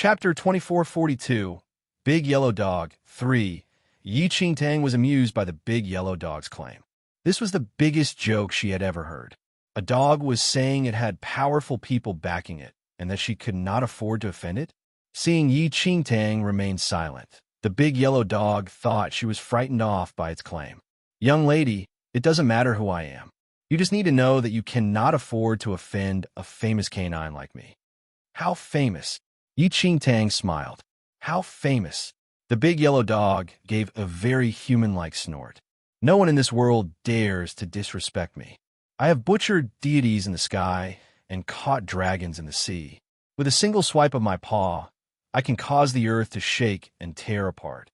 Chapter 2442, Big Yellow Dog 3. Yi Qingtang was amused by the big yellow dog's claim. This was the biggest joke she had ever heard. A dog was saying it had powerful people backing it, and that she could not afford to offend it? Seeing Yi Qingtang remain silent, the big yellow dog thought she was frightened off by its claim. Young lady, it doesn't matter who I am. You just need to know that you cannot afford to offend a famous canine like me. How famous? Yi Qingtang smiled. How famous? The big yellow dog gave a very human-like snort. No one in this world dares to disrespect me. I have butchered deities in the sky and caught dragons in the sea. With a single swipe of my paw, I can cause the earth to shake and tear apart.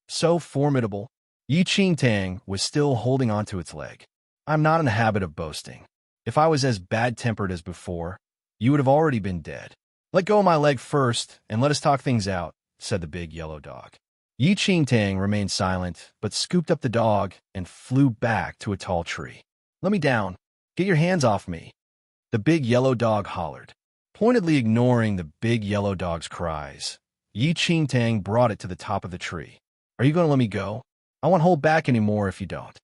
So formidable. Yi Qingtang was still holding onto its leg. I'm not in the habit of boasting. If I was as bad-tempered as before, you would have already been dead. Let go of my leg first, and let us talk things out, said the big yellow dog. Yi Qingtang remained silent, but scooped up the dog and flew back to a tall tree. Let me down. Get your hands off me. The big yellow dog hollered. Pointedly ignoring the big yellow dog's cries, Yi Qingtang brought it to the top of the tree. Are you going to let me go? I won't hold back anymore if you don't.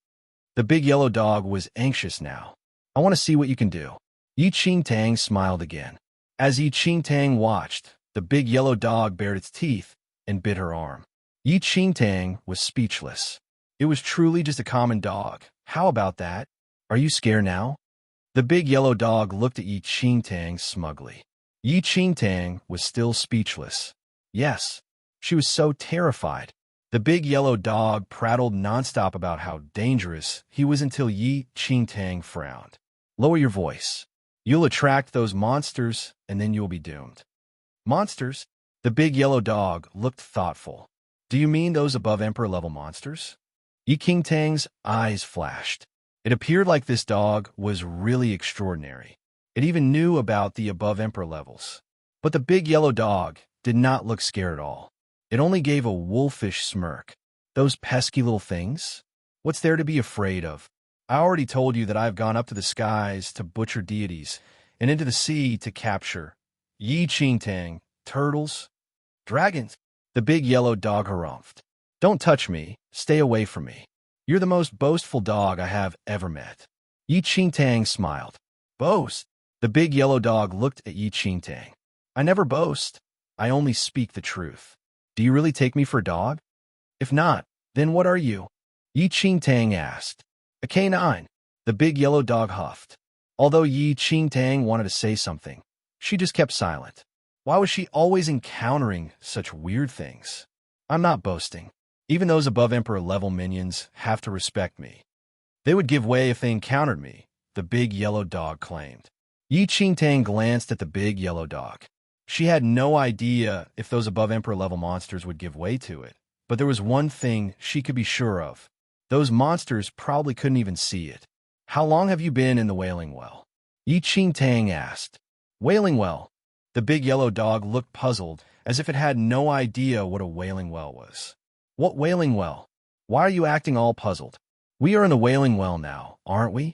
The big yellow dog was anxious now. I want to see what you can do. Yi Qingtang smiled again. As Yi Qingtang watched, the big yellow dog bared its teeth and bit her arm. Yi Qingtang was speechless. It was truly just a common dog. How about that? Are you scared now? The big yellow dog looked at Yi Qingtang smugly. Yi Qingtang was still speechless. Yes, she was so terrified. The big yellow dog prattled nonstop about how dangerous he was until Yi Qingtang frowned. Lower your voice. You'll attract those monsters, and then you'll be doomed. Monsters? The big yellow dog looked thoughtful. Do you mean those above Emperor-level monsters? Yi Qingtang's eyes flashed. It appeared like this dog was really extraordinary. It even knew about the above Emperor levels. But the big yellow dog did not look scared at all. It only gave a wolfish smirk. Those pesky little things? What's there to be afraid of? I already told you that I've gone up to the skies to butcher deities and into the sea to capture Yi Qingtang, turtles, dragons. The big yellow dog harumphed. Don't touch me. Stay away from me. You're the most boastful dog I have ever met. Yi Qingtang smiled. Boast? The big yellow dog looked at Yi Qingtang. I never boast. I only speak the truth. Do you really take me for a dog? If not, then what are you? Yi Qingtang asked. A canine. The big yellow dog huffed. Although Yi Qingtang wanted to say something, she just kept silent. Why was she always encountering such weird things? I'm not boasting. Even those above Emperor-level minions have to respect me. They would give way if they encountered me, the big yellow dog claimed. Yi Qingtang glanced at the big yellow dog. She had no idea if those above Emperor-level monsters would give way to it, but there was one thing she could be sure of. Those monsters probably couldn't even see it. How long have you been in the Wailing Well? Yi Qingtang asked. Wailing Well? The big yellow dog looked puzzled, as if it had no idea what a Wailing Well was. What Wailing Well? Why are you acting all puzzled? We are in the Wailing Well now, aren't we?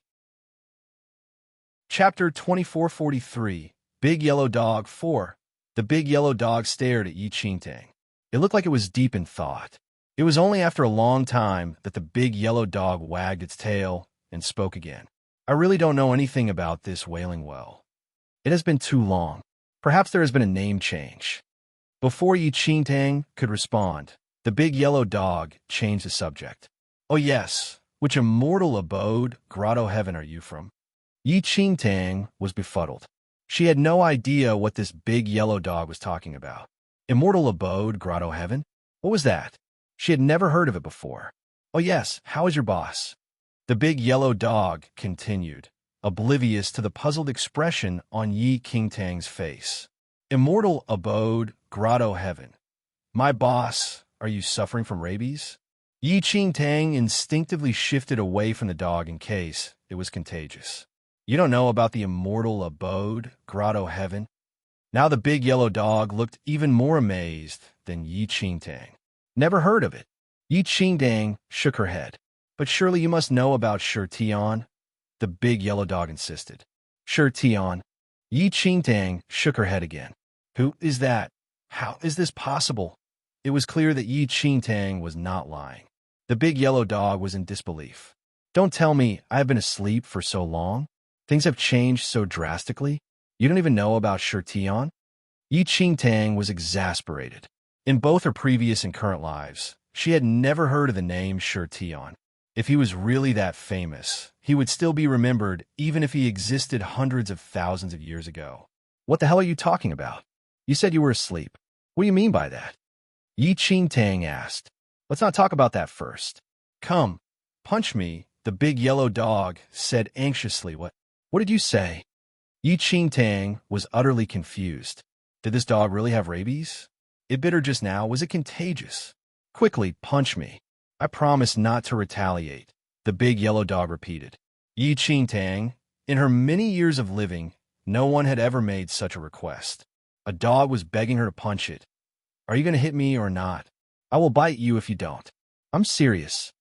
Chapter 2443, Big Yellow Dog 4. The big yellow dog stared at Yi Qingtang. It looked like it was deep in thought. It was only after a long time that the big yellow dog wagged its tail and spoke again. I really don't know anything about this Wailing Well. It has been too long. Perhaps there has been a name change. Before Yi Qingtang could respond, the big yellow dog changed the subject. Oh yes, which immortal abode, grotto heaven are you from? Yi Qingtang was befuddled. She had no idea what this big yellow dog was talking about. Immortal abode, grotto heaven? What was that? She had never heard of it before. Oh yes, how is your boss? The big yellow dog continued, oblivious to the puzzled expression on Yi Qingtang's face. Immortal abode, grotto heaven. My boss, are you suffering from rabies? Yi Qingtang instinctively shifted away from the dog in case it was contagious. You don't know about the immortal abode, grotto heaven? Now the big yellow dog looked even more amazed than Yi Qingtang. Never heard of it. Yi Qingtang shook her head. But surely you must know about Shi Tian, the big yellow dog insisted. Shi Tian. Yi Qingtang shook her head again. Who is that? How is this possible? It was clear that Yi Qingtang was not lying. The big yellow dog was in disbelief. Don't tell me I have been asleep for so long? Things have changed so drastically? You don't even know about Shirtion? Yi Qingtang was exasperated. In both her previous and current lives, she had never heard of the name Shirtion. If he was really that famous, he would still be remembered even if he existed hundreds of thousands of years ago. What the hell are you talking about? You said you were asleep. What do you mean by that? Yi Qingtang asked. Let's not talk about that first. Come, punch me, the big yellow dog said anxiously. What did you say? Yi Qingtang was utterly confused. Did this dog really have rabies? It bit her just now. Was it contagious? Quickly, punch me. I promise not to retaliate, the big yellow dog repeated. Yi Qingtang, in her many years of living, no one had ever made such a request. A dog was begging her to punch it. Are you going to hit me or not? I will bite you if you don't. I'm serious.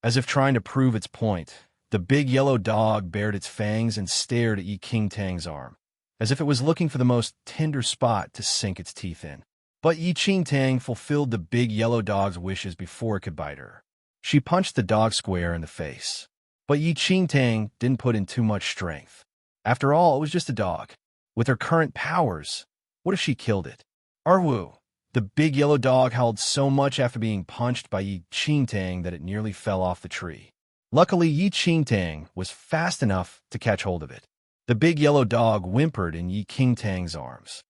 As if trying to prove its point, the big yellow dog bared its fangs and stared at Yi Qingtang's arm, as if it was looking for the most tender spot to sink its teeth in. But Yi Qingtang fulfilled the big yellow dog's wishes before it could bite her. She punched the dog square in the face. But Yi Qingtang didn't put in too much strength. After all, it was just a dog. With her current powers, what if she killed it? Arwu! The big yellow dog howled so much after being punched by Yi Qingtang that it nearly fell off the tree. Luckily, Yi Qingtang was fast enough to catch hold of it. The big yellow dog whimpered in Yi Qingtang's arms.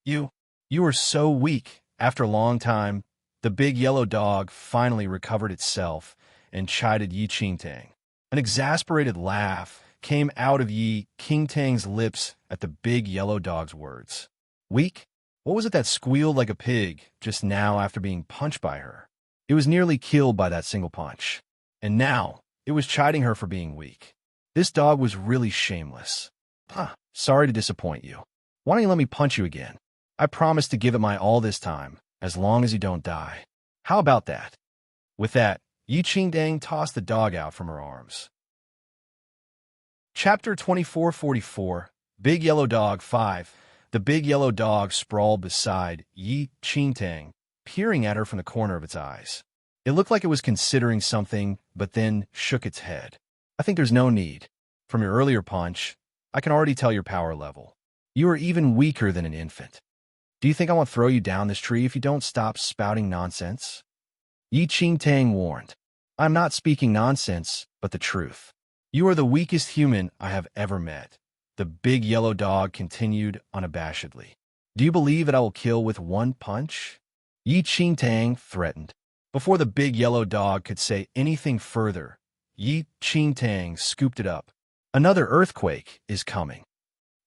You are so weak. After a long time, the big yellow dog finally recovered itself and chided Yi Qingtang. An exasperated laugh came out of Yi Qingtang's lips at the big yellow dog's words. Weak? What was it that squealed like a pig just now after being punched by her? It was nearly killed by that single punch. And now, it was chiding her for being weak. This dog was really shameless. Sorry to disappoint you. Why don't you let me punch you again? I promise to give it my all this time, as long as you don't die. How about that? With that, Yi Qingtang tossed the dog out from her arms. Chapter 2444, Big Yellow Dog 5. The big yellow dog sprawled beside Yi Qingtang, peering at her from the corner of its eyes. It looked like it was considering something, but then shook its head. I think there's no need. From your earlier punch, I can already tell your power level. You are even weaker than an infant. Do you think I won't throw you down this tree if you don't stop spouting nonsense? Yi Qingtang warned. I'm not speaking nonsense, but the truth. You are the weakest human I have ever met. The big yellow dog continued unabashedly. Do you believe that I will kill with one punch? Yi Qingtang threatened. Before the big yellow dog could say anything further, Yi Qingtang scooped it up. Another earthquake is coming.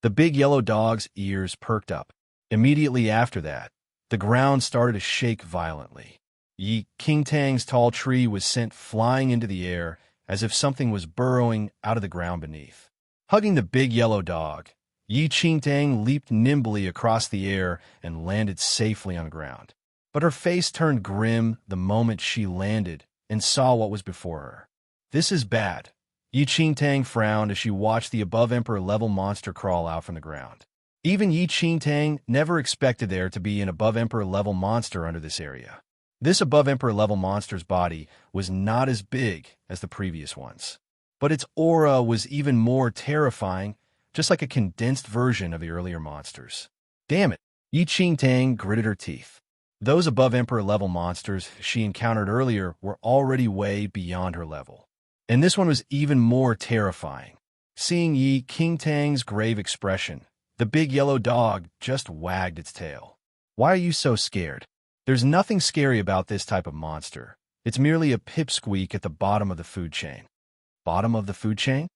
The big yellow dog's ears perked up. Immediately after that, the ground started to shake violently. Yi Qingtang's tall tree was sent flying into the air as if something was burrowing out of the ground beneath. Hugging the big yellow dog, Yi Qingtang leaped nimbly across the air and landed safely on the ground. But her face turned grim the moment she landed and saw what was before her. This is bad. Yi Qingtang frowned as she watched the above-emperor level monster crawl out from the ground. Even Yi Qingtang never expected there to be an above-emperor level monster under this area. This above-emperor level monster's body was not as big as the previous ones. But its aura was even more terrifying, just like a condensed version of the earlier monsters. Damn it, Yi Qingtang gritted her teeth. Those above-emperor level monsters she encountered earlier were already way beyond her level. And this one was even more terrifying. Seeing Yi Qingtang's grave expression, the big yellow dog just wagged its tail. Why are you so scared? There's nothing scary about this type of monster. It's merely a pipsqueak at the bottom of the food chain. Bottom of the food chain?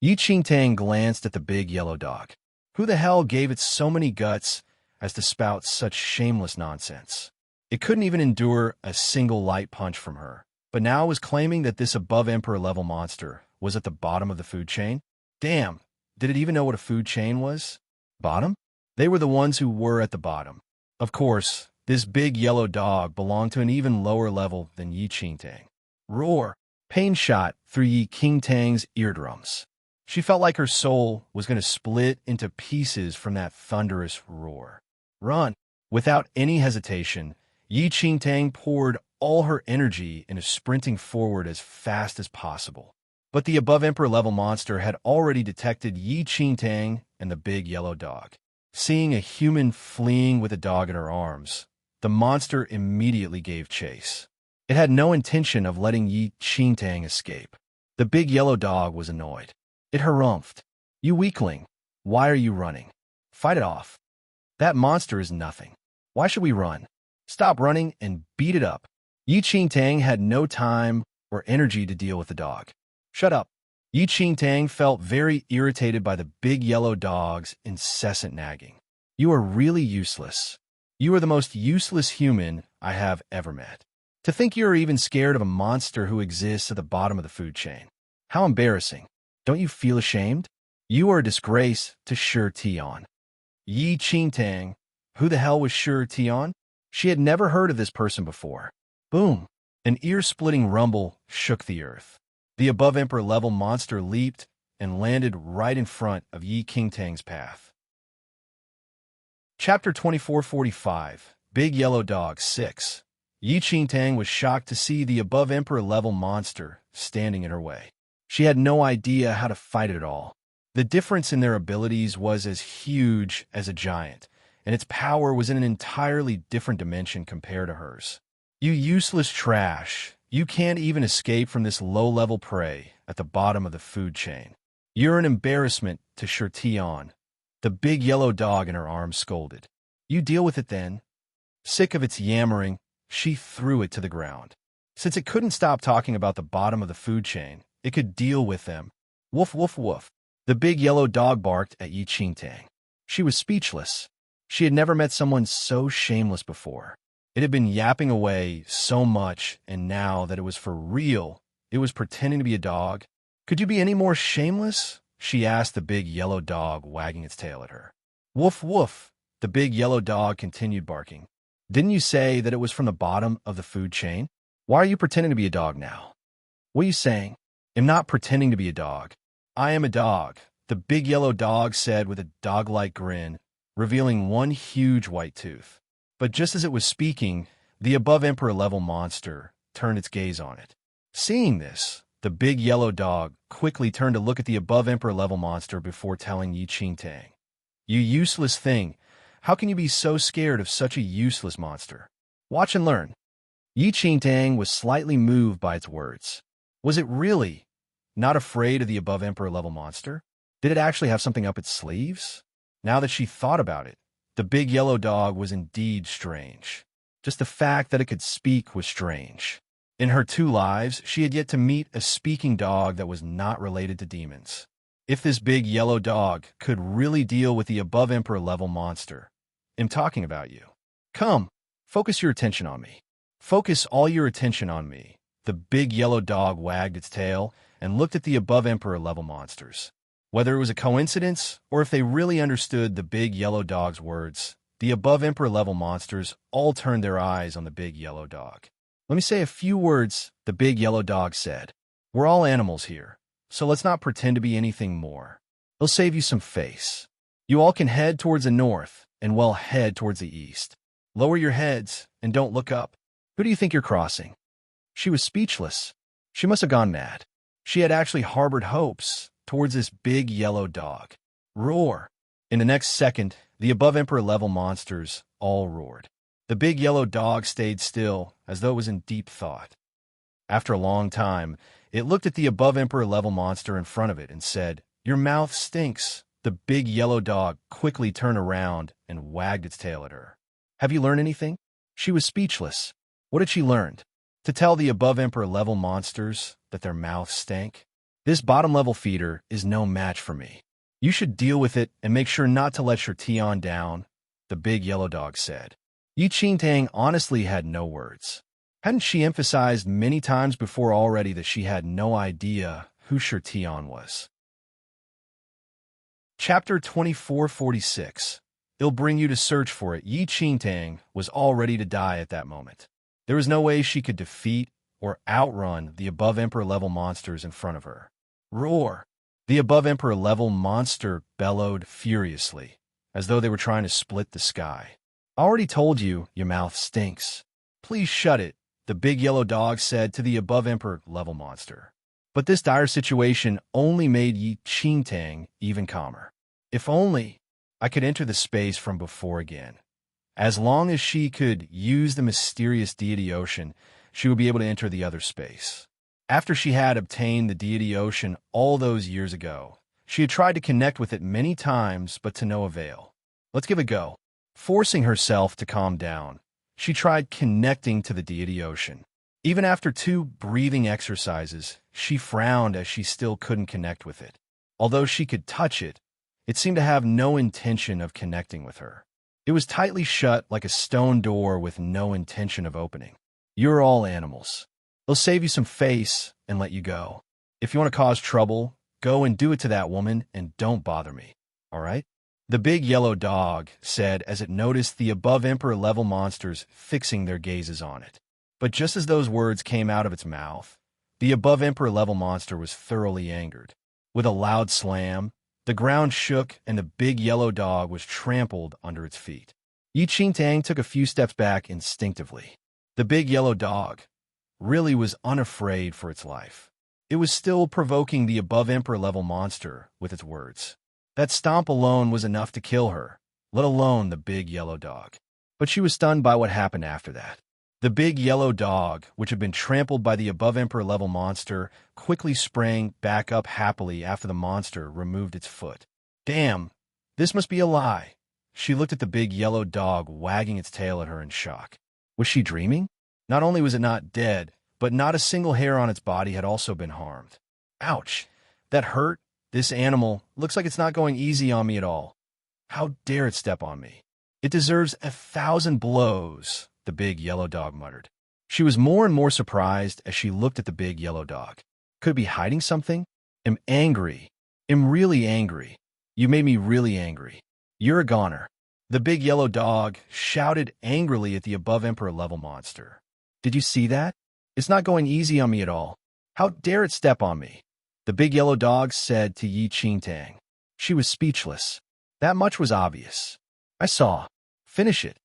Yi Qingtang glanced at the big yellow dog. Who the hell gave it so many guts as to spout such shameless nonsense? It couldn't even endure a single light punch from her, but now it was claiming that this above-emperor level monster was at the bottom of the food chain? Damn, did it even know what a food chain was? Bottom? They were the ones who were at the bottom. Of course, this big yellow dog belonged to an even lower level than Yi Qingtang. Roar! Pain shot through Yi Qingtang's eardrums. She felt like her soul was going to split into pieces from that thunderous roar. Run! Without any hesitation, Yi Qingtang poured all her energy into sprinting forward as fast as possible. But the above Emperor level monster had already detected Yi Qingtang and the big yellow dog. Seeing a human fleeing with a dog in her arms, the monster immediately gave chase. It had no intention of letting Yi Qingtang escape. The big yellow dog was annoyed. It harumphed. "You weakling! Why are you running? Fight it off. That monster is nothing. Why should we run? Stop running and beat it up." Yi Qingtang had no time or energy to deal with the dog. "Shut up." Yi Qingtang felt very irritated by the big yellow dog's incessant nagging. "You are really useless. You are the most useless human I have ever met. To think you are even scared of a monster who exists at the bottom of the food chain. How embarrassing. Don't you feel ashamed? You are a disgrace to Shi Tian." Yi Qingtang. Who the hell was Shi Tian? She had never heard of this person before. Boom! An ear-splitting rumble shook the earth. The above Emperor level monster leaped and landed right in front of Yi Qingtang's path. Chapter 2445, Big Yellow Dog 6. Yi Qingtang was shocked to see the above Emperor level monster standing in her way. She had no idea how to fight it at all. The difference in their abilities was as huge as a giant, and its power was in an entirely different dimension compared to hers. "You useless trash. You can't even escape from this low-level prey at the bottom of the food chain. You're an embarrassment to Shi Tian," the big yellow dog in her arms scolded. "You deal with it then." Sick of its yammering, she threw it to the ground. Since it couldn't stop talking about the bottom of the food chain, it could deal with them. Woof, woof, woof. The big yellow dog barked at Yi Qingtang. She was speechless. She had never met someone so shameless before. It had been yapping away so much, and now that it was for real, it was pretending to be a dog. "Could you be any more shameless?" she asked the big yellow dog, wagging its tail at her. Woof, woof. The big yellow dog continued barking. "Didn't you say that it was from the bottom of the food chain? Why are you pretending to be a dog now?" "What are you saying?" "I'm not pretending to be a dog. I am a dog," the big yellow dog said with a dog-like grin, revealing one huge white tooth. But just as it was speaking, the above Emperor level monster turned its gaze on it. Seeing this, the big yellow dog quickly turned to look at the above Emperor level monster before telling Yi Qingtang, "You useless thing, how can you be so scared of such a useless monster? Watch and learn." Yi Qingtang was slightly moved by its words. Was it really not afraid of the above Emperor level monster? Did it actually have something up its sleeves? Now that she thought about it, the big yellow dog was indeed strange. Just the fact that it could speak was strange. In her 2 lives, she had yet to meet a speaking dog that was not related to demons. If this big yellow dog could really deal with the above Emperor level monster, I'm talking about you. Come, focus your attention on me. Focus all your attention on me. The big yellow dog wagged its tail and looked at the above Emperor level monsters. Whether it was a coincidence or if they really understood the big yellow dog's words, the above Emperor level monsters all turned their eyes on the big yellow dog. "Let me say a few words," the big yellow dog said. "We're all animals here, so let's not pretend to be anything more. It'll save you some face. You all can head towards the north and well head towards the east. Lower your heads and don't look up. Who do you think you're crossing?" She was speechless. She must have gone mad. She had actually harbored hopes towards this big yellow dog. Roar! In the next second, the above Emperor level monsters all roared. The big yellow dog stayed still, as though it was in deep thought. After a long time, it looked at the above Emperor level monster in front of it and said, "Your mouth stinks." The big yellow dog quickly turned around and wagged its tail at her. "Have you learned anything?" She was speechless. What had she learned? To tell the above Emperor level monsters that their mouths stank? "This bottom level feeder is no match for me. You should deal with it and make sure not to let Shi Tian down," the big yellow dog said. Yi Qingtang honestly had no words. Hadn't she emphasized many times before already that she had no idea who Shi Tian was? Chapter 2446. It'll bring you to search for it. Yi Qingtang was all ready to die at that moment. There was no way she could defeat or outrun the above Emperor level monsters in front of her. Roar! The above Emperor level monster bellowed furiously, as though they were trying to split the sky. "I already told you, your mouth stinks. Please shut it," the big yellow dog said to the above emperor level monster. But this dire situation only made Yi Qingtang even calmer. If only I could enter the space from before again. As long as she could use the mysterious deity ocean, she would be able to enter the other space. After she had obtained the deity ocean all those years ago, she had tried to connect with it many times, but to no avail. Let's give it a go. Forcing herself to calm down, she tried connecting to the deity ocean. Even after 2 breathing exercises, she frowned as she still couldn't connect with it. Although she could touch it, it seemed to have no intention of connecting with her. It was tightly shut like a stone door with no intention of opening. "You're all animals. They'll save you some face and let you go. If you want to cause trouble, go and do it to that woman and don't bother me, all right?" The big yellow dog said as it noticed the above emperor level monsters fixing their gazes on it. But just as those words came out of its mouth, the above emperor level monster was thoroughly angered. With a loud slam, the ground shook and the big yellow dog was trampled under its feet. Yi Qingtang took a few steps back instinctively. The big yellow dog really was unafraid for its life. It was still provoking the above emperor level monster with its words. That stomp alone was enough to kill her, let alone the big yellow dog. But she was stunned by what happened after that. The big yellow dog, which had been trampled by the above emperor level monster, quickly sprang back up happily after the monster removed its foot. Damn, this must be a lie. She looked at the big yellow dog wagging its tail at her in shock. Was she dreaming? Not only was it not dead, but not a single hair on its body had also been harmed. Ouch, that hurt. This animal looks like it's not going easy on me at all. How dare it step on me? It deserves 1,000 blows, the big yellow dog muttered. She was more and more surprised as she looked at the big yellow dog. Could it be hiding something? I'm angry. I'm really angry. You made me really angry. You're a goner. The big yellow dog shouted angrily at the above emperor level monster. Did you see that? It's not going easy on me at all. How dare it step on me? The big yellow dog said to Yi Qingtang. She was speechless. That much was obvious. I saw. Finish it.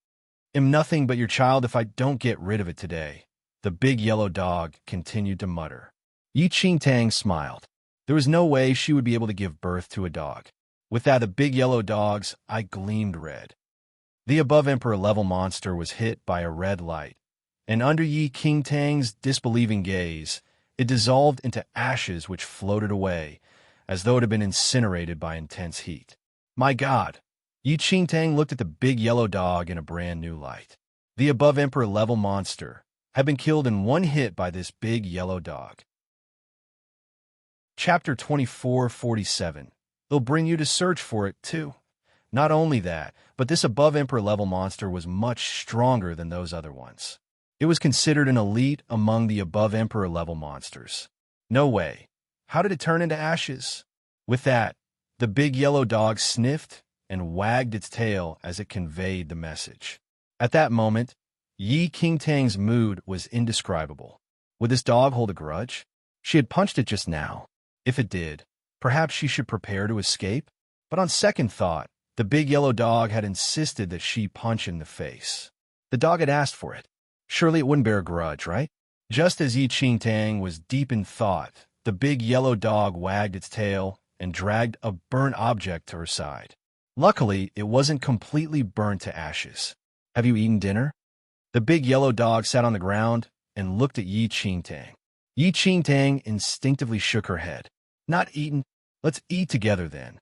I'm nothing but your child if I don't get rid of it today, the big yellow dog continued to mutter. Yi Qingtang smiled. There was no way she would be able to give birth to a dog. With that, the big yellow dog's eye gleamed red. The above emperor level monster was hit by a red light, and under Yi Qingtang's disbelieving gaze, it dissolved into ashes which floated away, as though it had been incinerated by intense heat. My God! Yi Qingtang looked at the big yellow dog in a brand new light. The above emperor level monster had been killed in one hit by this big yellow dog. Chapter 2447. They'll bring you to search for it, too. Not only that, but this above emperor level monster was much stronger than those other ones. It was considered an elite among the above emperor level monsters. No way. How did it turn into ashes? With that, the big yellow dog sniffed and wagged its tail as it conveyed the message. At that moment, Yi Qingtang's mood was indescribable. Would this dog hold a grudge? She had punched it just now. If it did, perhaps she should prepare to escape? But on second thought, the big yellow dog had insisted that she punch in the face. The dog had asked for it. Surely it wouldn't bear a grudge, right? Just as Yi Qingtang was deep in thought, the big yellow dog wagged its tail and dragged a burnt object to her side. Luckily, it wasn't completely burnt to ashes. Have you eaten dinner? The big yellow dog sat on the ground and looked at Yi Qingtang. Yi Qingtang instinctively shook her head. Not eaten. Let's eat together then.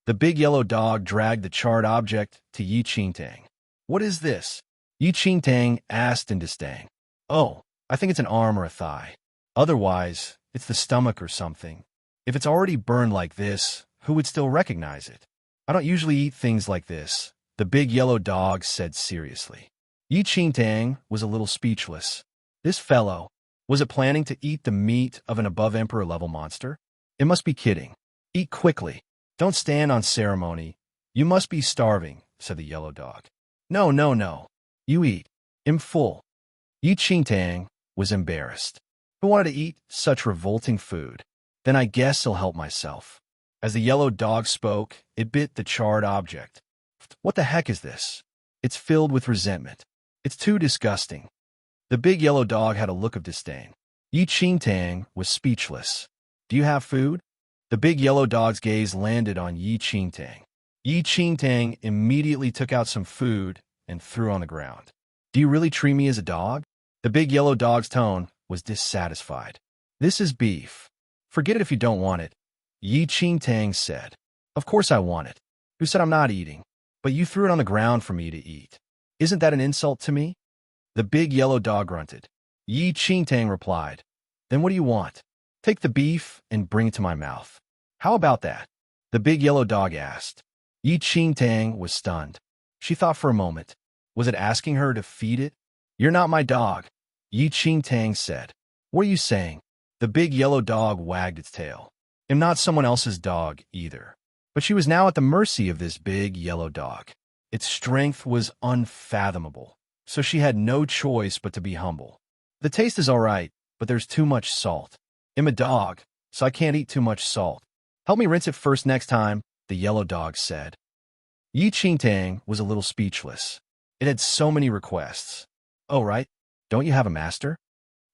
The big yellow dog dragged the charred object to Yi Qingtang. What is this? Yi Qingtang asked in disdain. Oh, I think it's an arm or a thigh. Otherwise, it's the stomach or something. If it's already burned like this, who would still recognize it? I don't usually eat things like this, the big yellow dog said seriously. Yi Qingtang was a little speechless. This fellow, was it planning to eat the meat of an above emperor level monster? It must be kidding. Eat quickly. Don't stand on ceremony. You must be starving, said the yellow dog. No, no, no. You eat. I'm full. Yi Qingtang was embarrassed. Who wanted to eat such revolting food? Then I guess I'll help myself. As the yellow dog spoke, it bit the charred object. What the heck is this? It's filled with resentment. It's too disgusting. The big yellow dog had a look of disdain. Yi Qingtang was speechless. Do you have food? The big yellow dog's gaze landed on Yi Qingtang. Yi Qingtang immediately took out some food and threw on the ground. Do you really treat me as a dog? The big yellow dog's tone was dissatisfied. This is beef. Forget it if you don't want it, Yi Qingtang said. Of course I want it. Who said I'm not eating? But you threw it on the ground for me to eat. Isn't that an insult to me? The big yellow dog grunted. Yi Qingtang replied, Then what do you want? Take the beef and bring it to my mouth. How about that? The big yellow dog asked. Yi Qingtang was stunned. She thought for a moment. Was it asking her to feed it? You're not my dog, Yi Qingtang said. What are you saying? The big yellow dog wagged its tail. I'm not someone else's dog either. But she was now at the mercy of this big yellow dog. Its strength was unfathomable, so she had no choice but to be humble. The taste is all right, but there's too much salt. I'm a dog, so I can't eat too much salt. Help me rinse it first next time, the yellow dog said. Yi Qingtang was a little speechless. It had so many requests. Oh, right. Don't you have a master?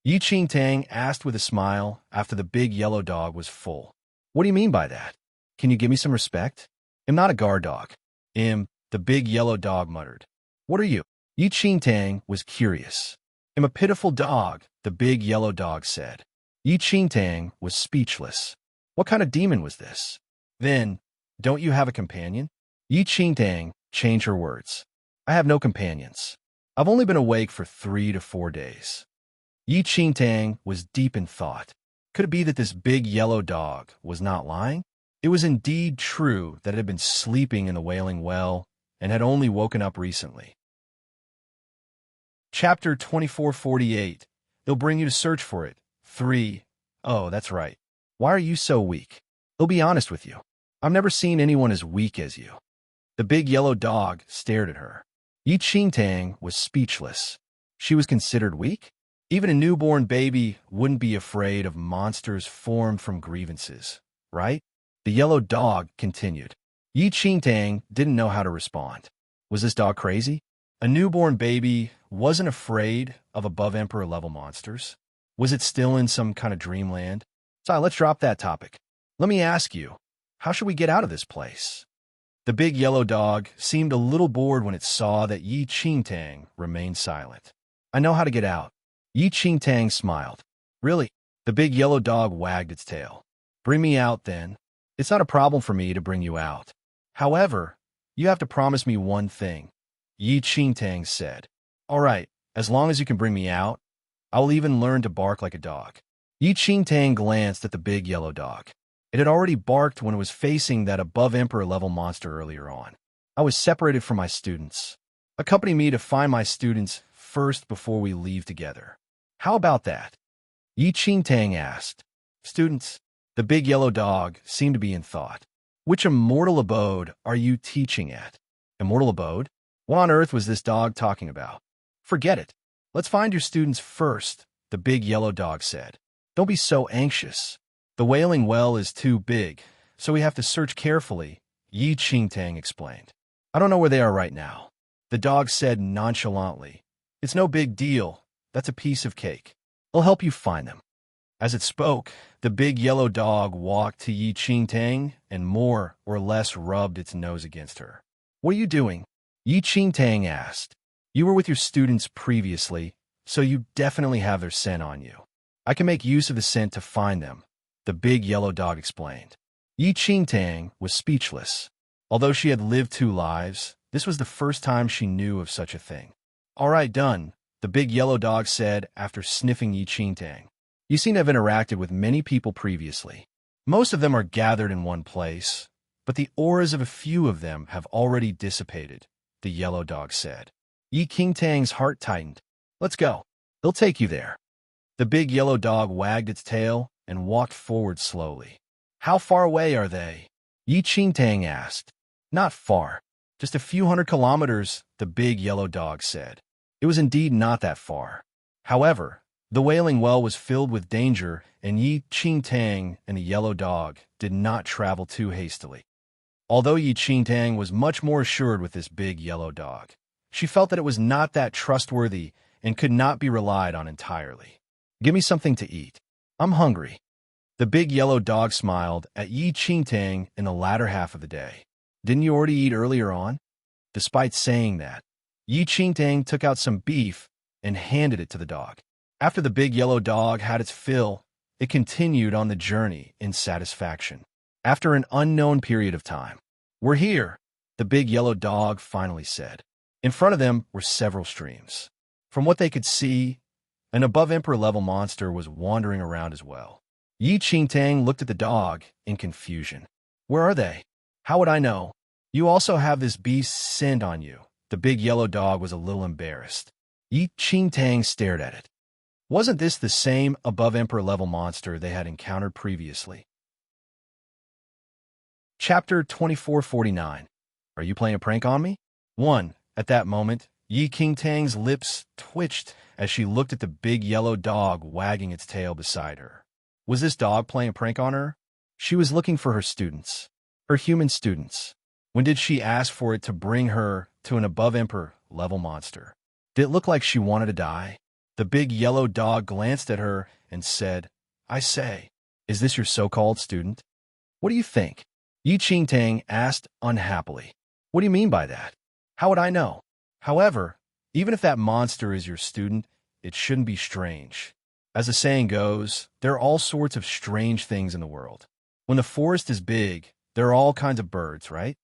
Yi Qingtang asked with a smile after the big yellow dog was full. What do you mean by that? Can you give me some respect? I'm not a guard dog. The big yellow dog muttered. What are you? Yi Qingtang was curious. I'm a pitiful dog, the big yellow dog said. Yi Qingtang was speechless. What kind of demon was this? Then, don't you have a companion? Yi Qingtang changed her words. I have no companions. I've only been awake for 3 to 4 days. Yi Qingtang was deep in thought. Could it be that this big yellow dog was not lying? It was indeed true that it had been sleeping in the Wailing Well and had only woken up recently. Chapter 2448. They'll bring you to search for it. 3. Oh, that's right. Why are you so weak? I'll be honest with you. I've never seen anyone as weak as you. The big yellow dog stared at her. Yi Qingtang was speechless. She was considered weak? Even a newborn baby wouldn't be afraid of monsters formed from grievances, right? The yellow dog continued. Yi Qingtang didn't know how to respond. Was this dog crazy? A newborn baby wasn't afraid of above emperor level monsters. Was it still in some kind of dreamland? So let's drop that topic. Let me ask you, how should we get out of this place? The big yellow dog seemed a little bored when it saw that Yi Qingtang remained silent. I know how to get out. Yi Qingtang smiled. Really? The big yellow dog wagged its tail. Bring me out then. It's not a problem for me to bring you out. However, you have to promise me one thing, Yi Qingtang said. All right, as long as you can bring me out, I will even learn to bark like a dog. Yi Qingtang glanced at the big yellow dog. It had already barked when it was facing that above emperor level monster earlier on. I was separated from my students. Accompany me to find my students first before we leave together. How about that? Yi Qingtang asked. Students? The big yellow dog seemed to be in thought. Which immortal abode are you teaching at? Immortal abode? What on earth was this dog talking about? Forget it. Let's find your students first, the big yellow dog said. Don't be so anxious. The Wailing Well is too big, so we have to search carefully, Yi Qingtang explained. I don't know where they are right now. The dog said nonchalantly. It's no big deal. That's a piece of cake. I'll help you find them. As it spoke, the big yellow dog walked to Yi Qingtang and more or less rubbed its nose against her. What are you doing? Yi Qingtang asked. You were with your students previously, so you definitely have their scent on you. I can make use of the scent to find them, the big yellow dog explained. Yi Qingtang was speechless. Although she had lived 2 lives, this was the first time she knew of such a thing. All right, done, the big yellow dog said after sniffing Yi Qingtang. You seem to have interacted with many people previously. Most of them are gathered in one place, but the auras of a few of them have already dissipated, the yellow dog said. Yi Qingtang's heart tightened. Let's go. They'll take you there. The big yellow dog wagged its tail and walked forward slowly. How far away are they? Yi Qingtang asked. Not far. Just a few 100 kilometers, the big yellow dog said. It was indeed not that far. However, the Wailing Well was filled with danger, and Yi Qingtang and the yellow dog did not travel too hastily. Although Yi Qingtang was much more assured with this big yellow dog, She felt that it was not that trustworthy and could not be relied on entirely. Give me something to eat. I'm hungry. The big yellow dog smiled at Yi Qingtang in the latter half of the day. Didn't you already eat earlier on? Despite saying that, Yi Qingtang took out some beef and handed it to the dog. After the big yellow dog had its fill, it continued on the journey in satisfaction. After an unknown period of time, "We're here," the big yellow dog finally said. In front of them were several streams. From what they could see, an above-emperor level monster was wandering around as well. Yi Qingtang looked at the dog in confusion. "Where are they? How would I know? You also have this beast's scent on you." The big yellow dog was a little embarrassed. Yi Qingtang stared at it. Wasn't this the same above-emperor level monster they had encountered previously? Chapter 2449. Are you playing a prank on me? 1. At that moment, Yi Qingtang's lips twitched as she looked at the big yellow dog wagging its tail beside her. Was this dog playing a prank on her? She was looking for her students, her human students. When did she ask for it to bring her to an above-emperor level monster? Did it look like she wanted to die? The big yellow dog glanced at her and said, "I say, is this your so-called student?" "What do you think?" Yi Qingtang asked unhappily. "What do you mean by that? How would I know? However, even if that monster is your student, it shouldn't be strange. As the saying goes, there are all sorts of strange things in the world. When the forest is big, there are all kinds of birds, right?"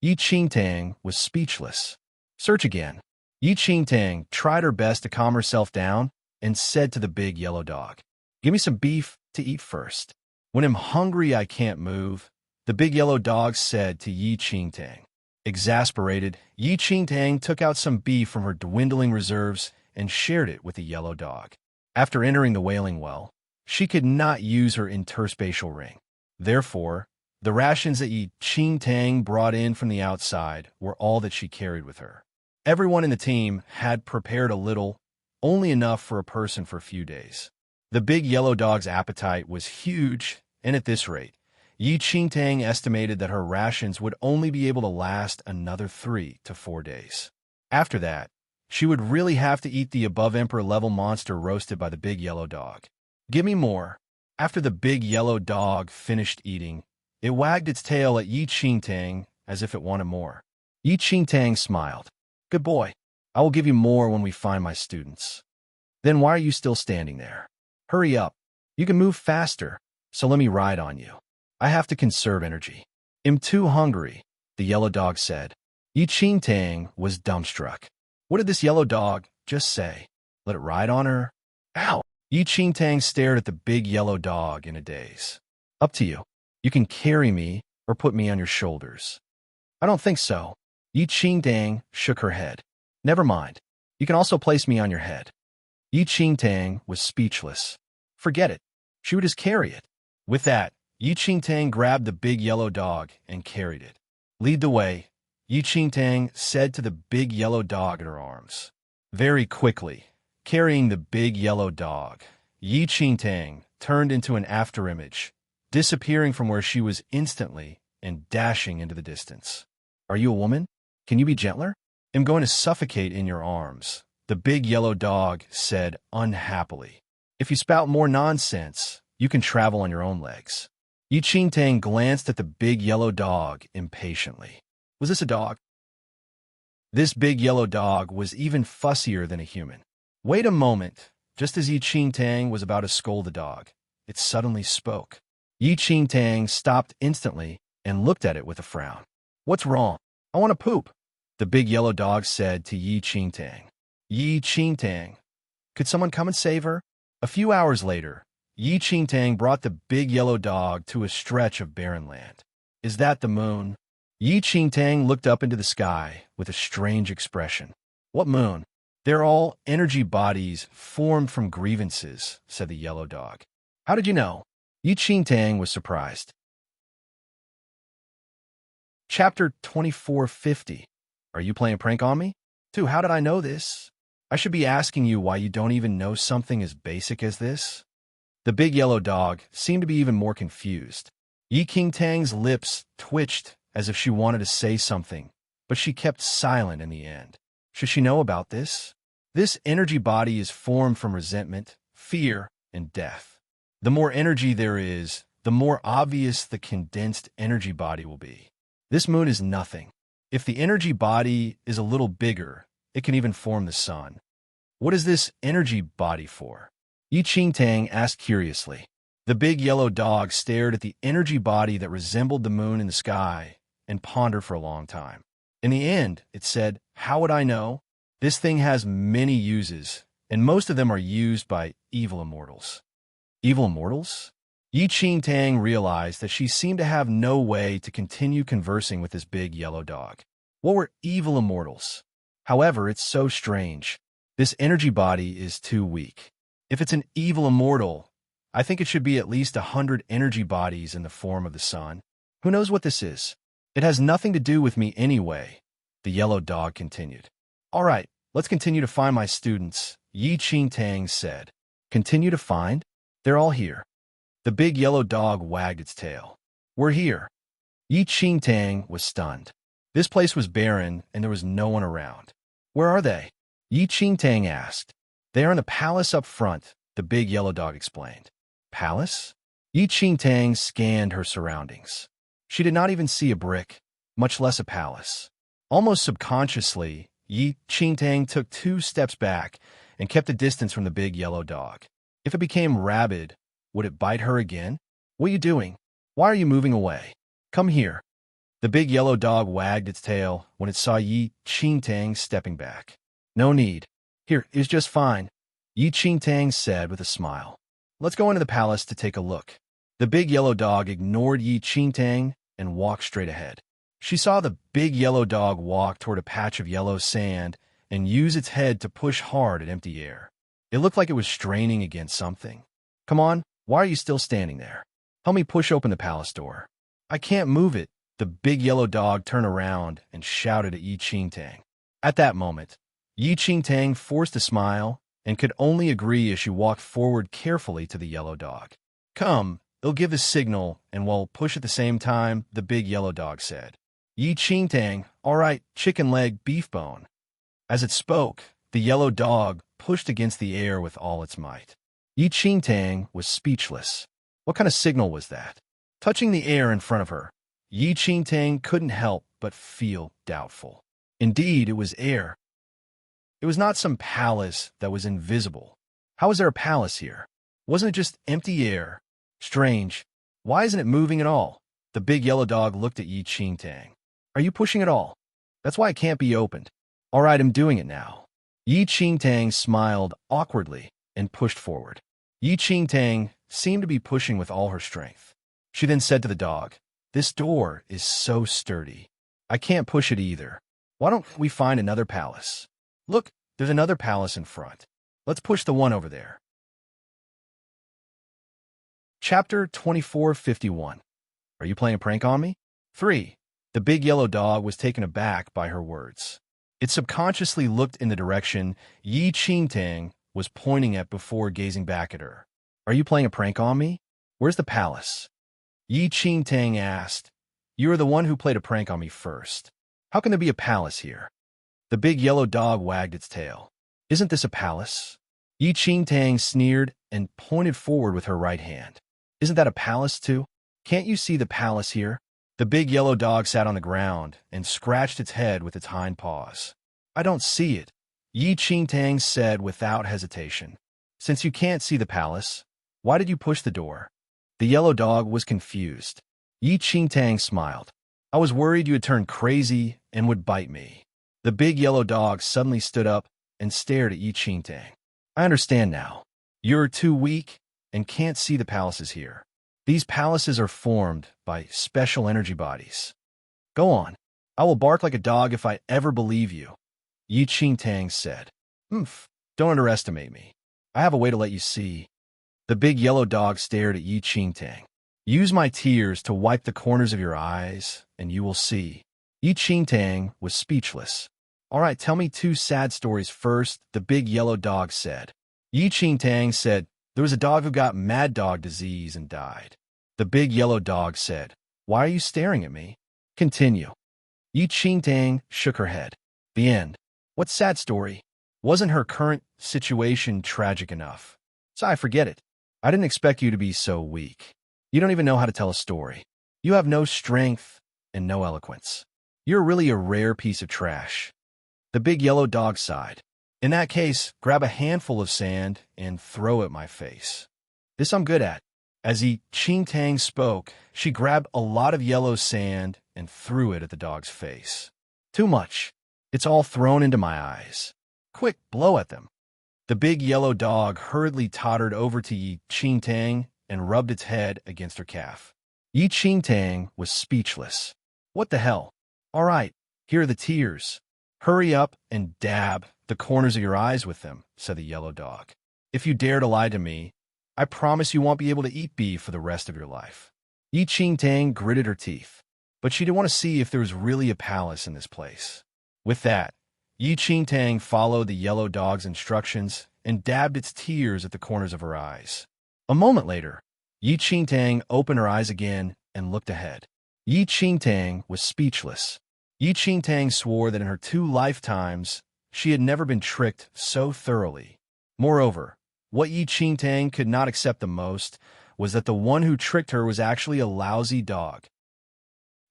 Yi Qingtang was speechless. "Search again." Yi Qingtang tried her best to calm herself down and said to the big yellow dog, "Give me some beef to eat first." "When I'm hungry, I can't move," the big yellow dog said to Yi Qingtang. Exasperated, Yi Qingtang took out some beef from her dwindling reserves and shared it with the yellow dog. After entering the whaling well, she could not use her interspatial ring. Therefore, the rations that Yi Qingtang brought in from the outside were all that she carried with her. Everyone in the team had prepared a little, only enough for a person for a few days. The big yellow dog's appetite was huge, and at this rate, Yi Qingtang estimated that her rations would only be able to last another 3 to 4 days. After that, she would really have to eat the above-emperor level monster roasted by the big yellow dog. "Give me more." After the big yellow dog finished eating, it wagged its tail at Yi Qingtang as if it wanted more. Yi Qingtang smiled. "Good boy. I will give you more when we find my students." "Then why are you still standing there? Hurry up. You can move faster, so let me ride on you. I have to conserve energy." "I'm too hungry," the yellow dog said. Yi Qingtang was dumbstruck. What did this yellow dog just say? Let it ride on her? Ow! Yi Qingtang stared at the big yellow dog in a daze. "Up to you. You can carry me or put me on your shoulders." "I don't think so." Yi Qingtang shook her head. "Never mind. You can also place me on your head." Yi Qingtang was speechless. Forget it. She would just carry it. With that, Yi Qingtang grabbed the big yellow dog and carried it. "Lead the way," Yi Qingtang said to the big yellow dog in her arms. Very quickly, carrying the big yellow dog, Yi Qingtang turned into an afterimage, disappearing from where she was instantly and dashing into the distance. "Are you a woman? Can you be gentler? I'm going to suffocate in your arms," the big yellow dog said unhappily. "If you spout more nonsense, you can travel on your own legs." Yi Qingtang glanced at the big yellow dog impatiently. Was this a dog? This big yellow dog was even fussier than a human. Wait a moment. Just as Yi Qingtang was about to scold the dog, it suddenly spoke. Yi Qingtang stopped instantly and looked at it with a frown. "What's wrong? I want to poop," the big yellow dog said to Yi Qingtang. Yi Qingtang. Could someone come and save her? A few hours later, Yi Qingtang brought the big yellow dog to a stretch of barren land. "Is that the moon?" Yi Qingtang looked up into the sky with a strange expression. "What moon?" "They're all energy bodies formed from grievances," said the yellow dog. "How did you know?" Yi Qingtang was surprised. Chapter 2450. Are you playing a prank on me? 2. How did I know this? I should be asking you why you don't even know something as basic as this. The big yellow dog seemed to be even more confused. Yi Qingtang's lips twitched as if she wanted to say something, but she kept silent in the end. Should she know about this? This energy body is formed from resentment, fear, and death. The more energy there is, the more obvious the condensed energy body will be. This moon is nothing. If the energy body is a little bigger, it can even form the sun. What is this energy body for? Tang asked curiously. The big yellow dog stared at the energy body that resembled the moon in the sky and pondered for a long time. In the end, it said, "How would I know? This thing has many uses, and most of them are used by evil immortals." Evil immortals? Tang realized that she seemed to have no way to continue conversing with this big yellow dog. What were evil immortals? However, it's so strange. This energy body is too weak. If it's an evil immortal, I think it should be at least 100 energy bodies in the form of the sun. Who knows what this is? It has nothing to do with me anyway, the yellow dog continued. All right, let's continue to find my students, Tang said. Continue to find? They're all here. The big yellow dog wagged its tail. We're here. Tang was stunned. This place was barren and there was no one around. Where are they? Tang asked. They are in the palace up front, the big yellow dog explained. Palace? Tang scanned her surroundings. She did not even see a brick, much less a palace. Almost subconsciously, Tang took 2 steps back and kept a distance from the big yellow dog. If it became rabid, would it bite her again? What are you doing? Why are you moving away? Come here. The big yellow dog wagged its tail when it saw Tang stepping back. No need. Here, it's just fine, Tang said with a smile. Let's go into the palace to take a look. The big yellow dog ignored Tang and walked straight ahead. She saw the big yellow dog walk toward a patch of yellow sand and use its head to push hard at empty air. It looked like it was straining against something. Come on, why are you still standing there? Help me push open the palace door. I can't move it. The big yellow dog turned around and shouted at Tang. At that moment, Tang forced a smile and could only agree as she walked forward carefully to the yellow dog. Come, it'll give the signal and we'll push at the same time, the big yellow dog said. Tang, all right, chicken leg, beef bone. As it spoke, the yellow dog pushed against the air with all its might. Tang was speechless. What kind of signal was that? Touching the air in front of her, Tang couldn't help but feel doubtful. Indeed, it was air. It was not some palace that was invisible. How is there a palace here? Wasn't it just empty air? Strange. Why isn't it moving at all? The big yellow dog looked at Tang. Are you pushing at all? That's why it can't be opened. All right, I'm doing it now. Tang smiled awkwardly and pushed forward. Tang seemed to be pushing with all her strength. She then said to the dog, "This door is so sturdy. I can't push it either. Why don't we find another palace? Look, there's another palace in front. Let's push the one over there." Chapter 2451. Are you playing a prank on me? 3. The big yellow dog was taken aback by her words. It subconsciously looked in the direction Tang was pointing at before gazing back at her. Are you playing a prank on me? Where's the palace? Tang asked. You are the one who played a prank on me first. How can there be a palace here? The big yellow dog wagged its tail. Isn't this a palace? Tang sneered and pointed forward with her right hand. Isn't that a palace too? Can't you see the palace here? The big yellow dog sat on the ground and scratched its head with its hind paws. I don't see it, Tang said without hesitation. Since you can't see the palace, why did you push the door? The yellow dog was confused. Tang smiled. I was worried you had turned crazy and would bite me. The big yellow dog suddenly stood up and stared at Tang. I understand now. You're too weak and can't see the palaces here. These palaces are formed by special energy bodies. Go on. I will bark like a dog if I ever believe you, Tang said. Don't underestimate me. I have a way to let you see. The big yellow dog stared at Tang. Use my tears to wipe the corners of your eyes, and you will see. Tang was speechless. All right, tell me 2 sad stories first, the big yellow dog said. Tang said, there was a dog who got mad dog disease and died. The big yellow dog said, why are you staring at me? Continue. Tang shook her head. The end. What sad story? Wasn't her current situation tragic enough? Sai, forget it. I didn't expect you to be so weak. You don't even know how to tell a story. You have no strength and no eloquence. You're really a rare piece of trash. The big yellow dog sighed. In that case, grab a handful of sand and throw at my face. This I'm good at. As Enchanting spoke, she grabbed a lot of yellow sand and threw it at the dog's face. Too much. It's all thrown into my eyes. Quick, blow at them. The big yellow dog hurriedly tottered over to Enchanting and rubbed its head against her calf. Enchanting was speechless. What the hell? All right, here are the tears. Hurry up and dab the corners of your eyes with them, said the yellow dog. If you dare to lie to me, I promise you won't be able to eat beef for the rest of your life. Enchanting gritted her teeth, but she didn't want to see if there was really a palace in this place. With that, Enchanting followed the yellow dog's instructions and dabbed its tears at the corners of her eyes. A moment later, Enchanting opened her eyes again and looked ahead. Enchanting was speechless. Enchanting swore that in her 2 lifetimes, she had never been tricked so thoroughly. Moreover, what Enchanting could not accept the most was that the one who tricked her was actually a lousy dog.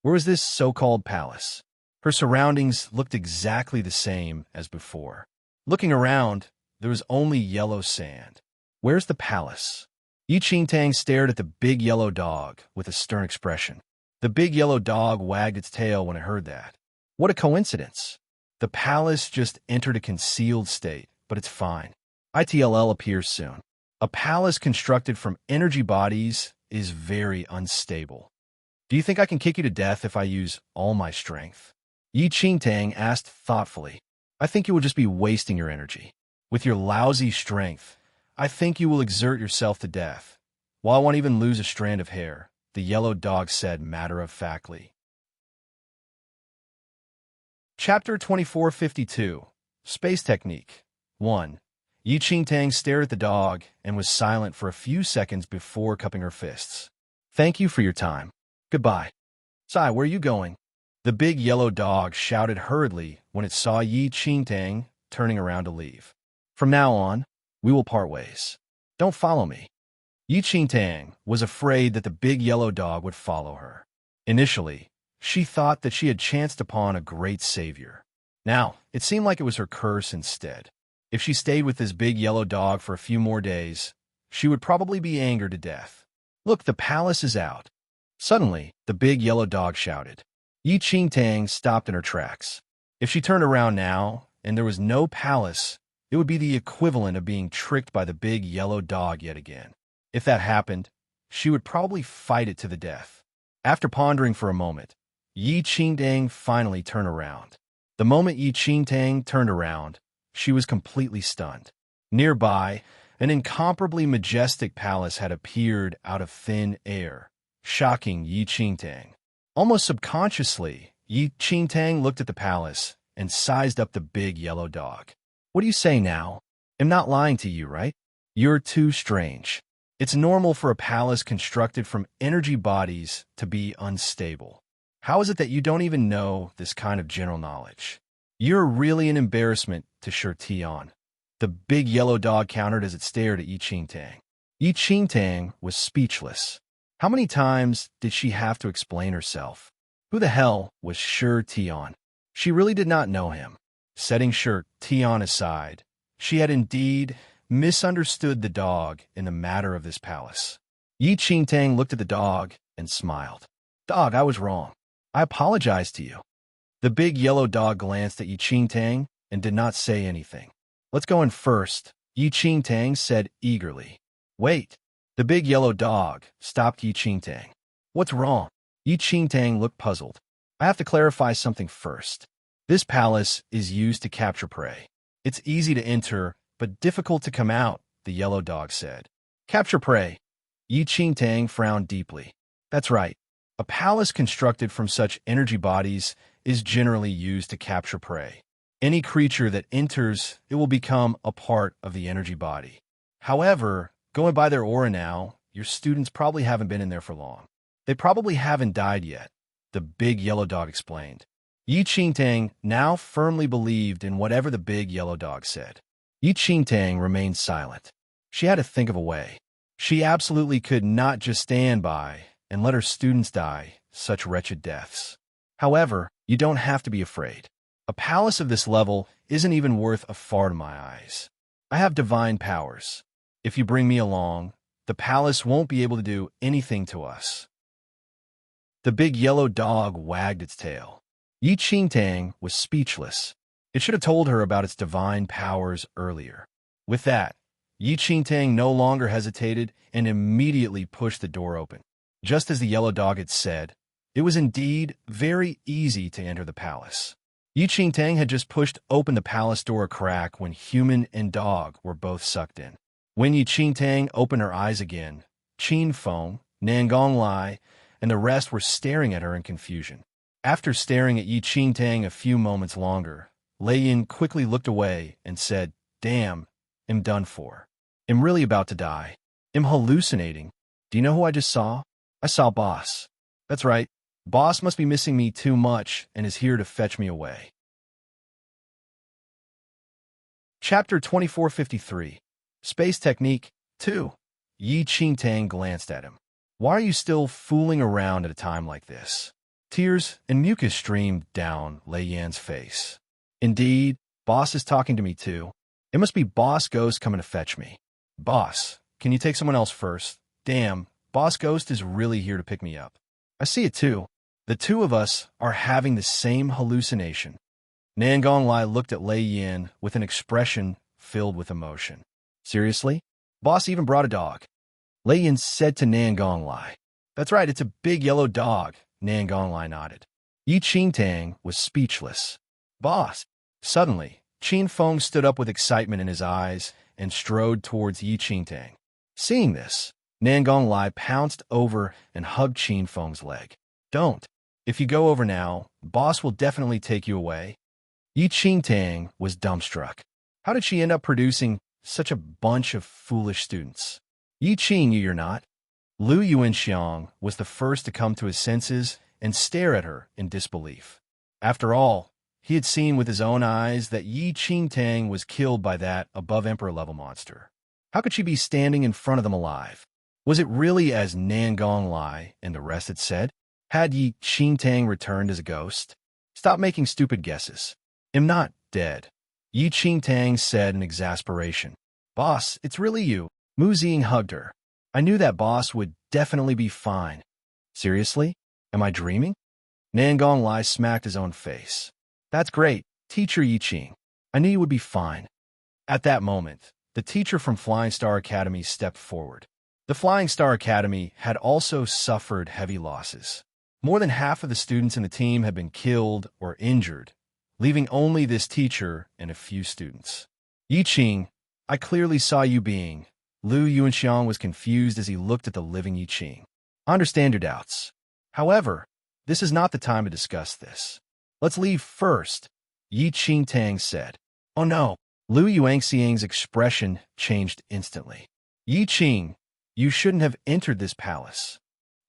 Where was this so-called palace? Her surroundings looked exactly the same as before. Looking around, there was only yellow sand. Where's the palace? Enchanting stared at the big yellow dog with a stern expression. The big yellow dog wagged its tail when it heard that. What a coincidence. The palace just entered a concealed state, but it's fine. ITLL appears soon. A palace constructed from energy bodies is very unstable. Do you think I can kick you to death if I use all my strength? Enchanting asked thoughtfully. I think you will just be wasting your energy. With your lousy strength, I think you will exert yourself to death. While I won't even lose a strand of hair, the yellow dog said matter-of-factly. Chapter 2452, Space Technique 1. Enchanting stared at the dog and was silent for a few seconds before cupping her fists. Thank you for your time. Goodbye. Sai, where are you going? The big yellow dog shouted hurriedly when it saw Enchanting turning around to leave. From now on, we will part ways. Don't follow me. Enchanting was afraid that the big yellow dog would follow her. Initially, she thought that she had chanced upon a great savior. Now, it seemed like it was her curse instead. If she stayed with this big yellow dog for a few more days, she would probably be angered to death. Look, the palace is out. Suddenly, the big yellow dog shouted. Enchanting stopped in her tracks. If she turned around now, and there was no palace, it would be the equivalent of being tricked by the big yellow dog yet again. If that happened, she would probably fight it to the death. After pondering for a moment, Enchanting finally turned around. The moment Enchanting turned around, she was completely stunned. Nearby, an incomparably majestic palace had appeared out of thin air, shocking Enchanting. Almost subconsciously, Enchanting looked at the palace and sized up the big yellow dog. What do you say now? I'm not lying to you, right? You're too strange. It's normal for a palace constructed from energy bodies to be unstable. How is it that you don't even know this kind of general knowledge? You're really an embarrassment to Tion. The big yellow dog countered as it stared at Enchanting. Enchanting was speechless. How many times did she have to explain herself? Who the hell was Tion? She really did not know him. Setting Tion aside, she had indeed misunderstood the dog in the matter of this palace. Enchanting looked at the dog and smiled. Dog, I was wrong. I apologize to you. The big yellow dog glanced at Enchanting and did not say anything. Let's go in first, Enchanting said eagerly. Wait. The big yellow dog stopped Enchanting. What's wrong? Enchanting looked puzzled. I have to clarify something first. This palace is used to capture prey. It's easy to enter, but difficult to come out, the yellow dog said. Capture prey. Enchanting frowned deeply. That's right. A palace constructed from such energy bodies is generally used to capture prey. Any creature that enters, it will become a part of the energy body. However, going by their aura now, your students probably haven't been in there for long. They probably haven't died yet, the big yellow dog explained. Yi Qingtang now firmly believed in whatever the big yellow dog said. Yi Qingtang remained silent. She had to think of a way. She absolutely could not just stand by and let her students die such wretched deaths. However, you don't have to be afraid. A palace of this level isn't even worth a fart in my eyes. I have divine powers. If you bring me along, the palace won't be able to do anything to us. The big yellow dog wagged its tail. Yi Qingtang was speechless. It should have told her about its divine powers earlier. With that, Yi Qingtang no longer hesitated and immediately pushed the door open. Just as the yellow dog had said, it was indeed very easy to enter the palace. Yi Qingtang had just pushed open the palace door a crack when human and dog were both sucked in. When Yi Qingtang opened her eyes again, Qin Feng, Nangong Lai, and the rest were staring at her in confusion. After staring at Yi Qingtang a few moments longer, Lei Yin quickly looked away and said, "Damn, I'm done for. I'm really about to die. I'm hallucinating. Do you know who I just saw? I saw Boss. That's right. Boss must be missing me too much and is here to fetch me away." Chapter 2453 Space Technique 2. Yi Qingtang glanced at him. "Why are you still fooling around at a time like this?" Tears and mucus streamed down Lei Yan's face. "Indeed, Boss is talking to me too. It must be Boss Ghost coming to fetch me. Boss, can you take someone else first? Damn, Boss Ghost is really here to pick me up. I see it too. The two of us are having the same hallucination." Nangong Lai looked at Lei Yin with an expression filled with emotion. "Seriously? Boss even brought a dog?" Lei Yin said to Nangong Lai. "That's right, it's a big yellow dog." Nangong Lai nodded. Yi Qingtang was speechless. "Boss!" Suddenly, Qin Feng stood up with excitement in his eyes and strode towards Yi Qingtang. Seeing this, Nangong Lai pounced over and hugged Qin Feng's leg. "Don't. If you go over now, Boss will definitely take you away." Yi Qingtang was dumbstruck. How did she end up producing such a bunch of foolish students? "Yi Qing, you're not." Lu Yuanxiang was the first to come to his senses and stare at her in disbelief. After all, he had seen with his own eyes that Yi Qingtang was killed by that above-emperor-level monster. How could she be standing in front of them alive? Was it really as Nangong Lai and the rest had said? Had Yi Qingtang returned as a ghost? "Stop making stupid guesses. I'm not dead," Yi Qingtang said in exasperation. "Boss, it's really you." Mu Ziying hugged her. "I knew that Boss would definitely be fine." "Seriously? Am I dreaming?" Nangong Lai smacked his own face. "That's great, Teacher Yi Qing. I knew you would be fine." At that moment, the teacher from Flying Star Academy stepped forward. The Flying Star Academy had also suffered heavy losses. More than half of the students in the team had been killed or injured, leaving only this teacher and a few students. "Yi Qing, I clearly saw you being." Lu Yuanxiang was confused as he looked at the living Yi Qing. "I understand your doubts. However, this is not the time to discuss this. Let's leave first," Yi Qingtang said. "Oh no." Lu Yuanxiang's expression changed instantly. "Yi Qing, you shouldn't have entered this palace."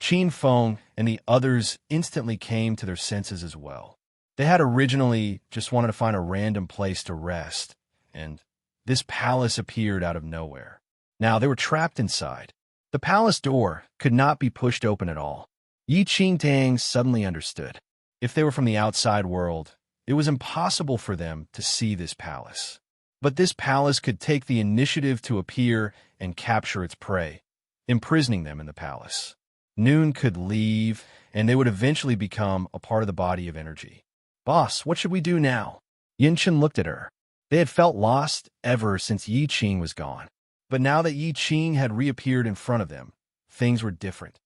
Qin Feng and the others instantly came to their senses as well. They had originally just wanted to find a random place to rest, and this palace appeared out of nowhere. Now they were trapped inside. The palace door could not be pushed open at all. Yi Qingtang suddenly understood. If they were from the outside world, it was impossible for them to see this palace. But this palace could take the initiative to appear and capture its prey, imprisoning them in the palace. Noon could leave, and they would eventually become a part of the body of energy. "Boss, what should we do now?" Yinchen looked at her. They had felt lost ever since Yi Qing was gone. But now that Yi Qing had reappeared in front of them, things were different.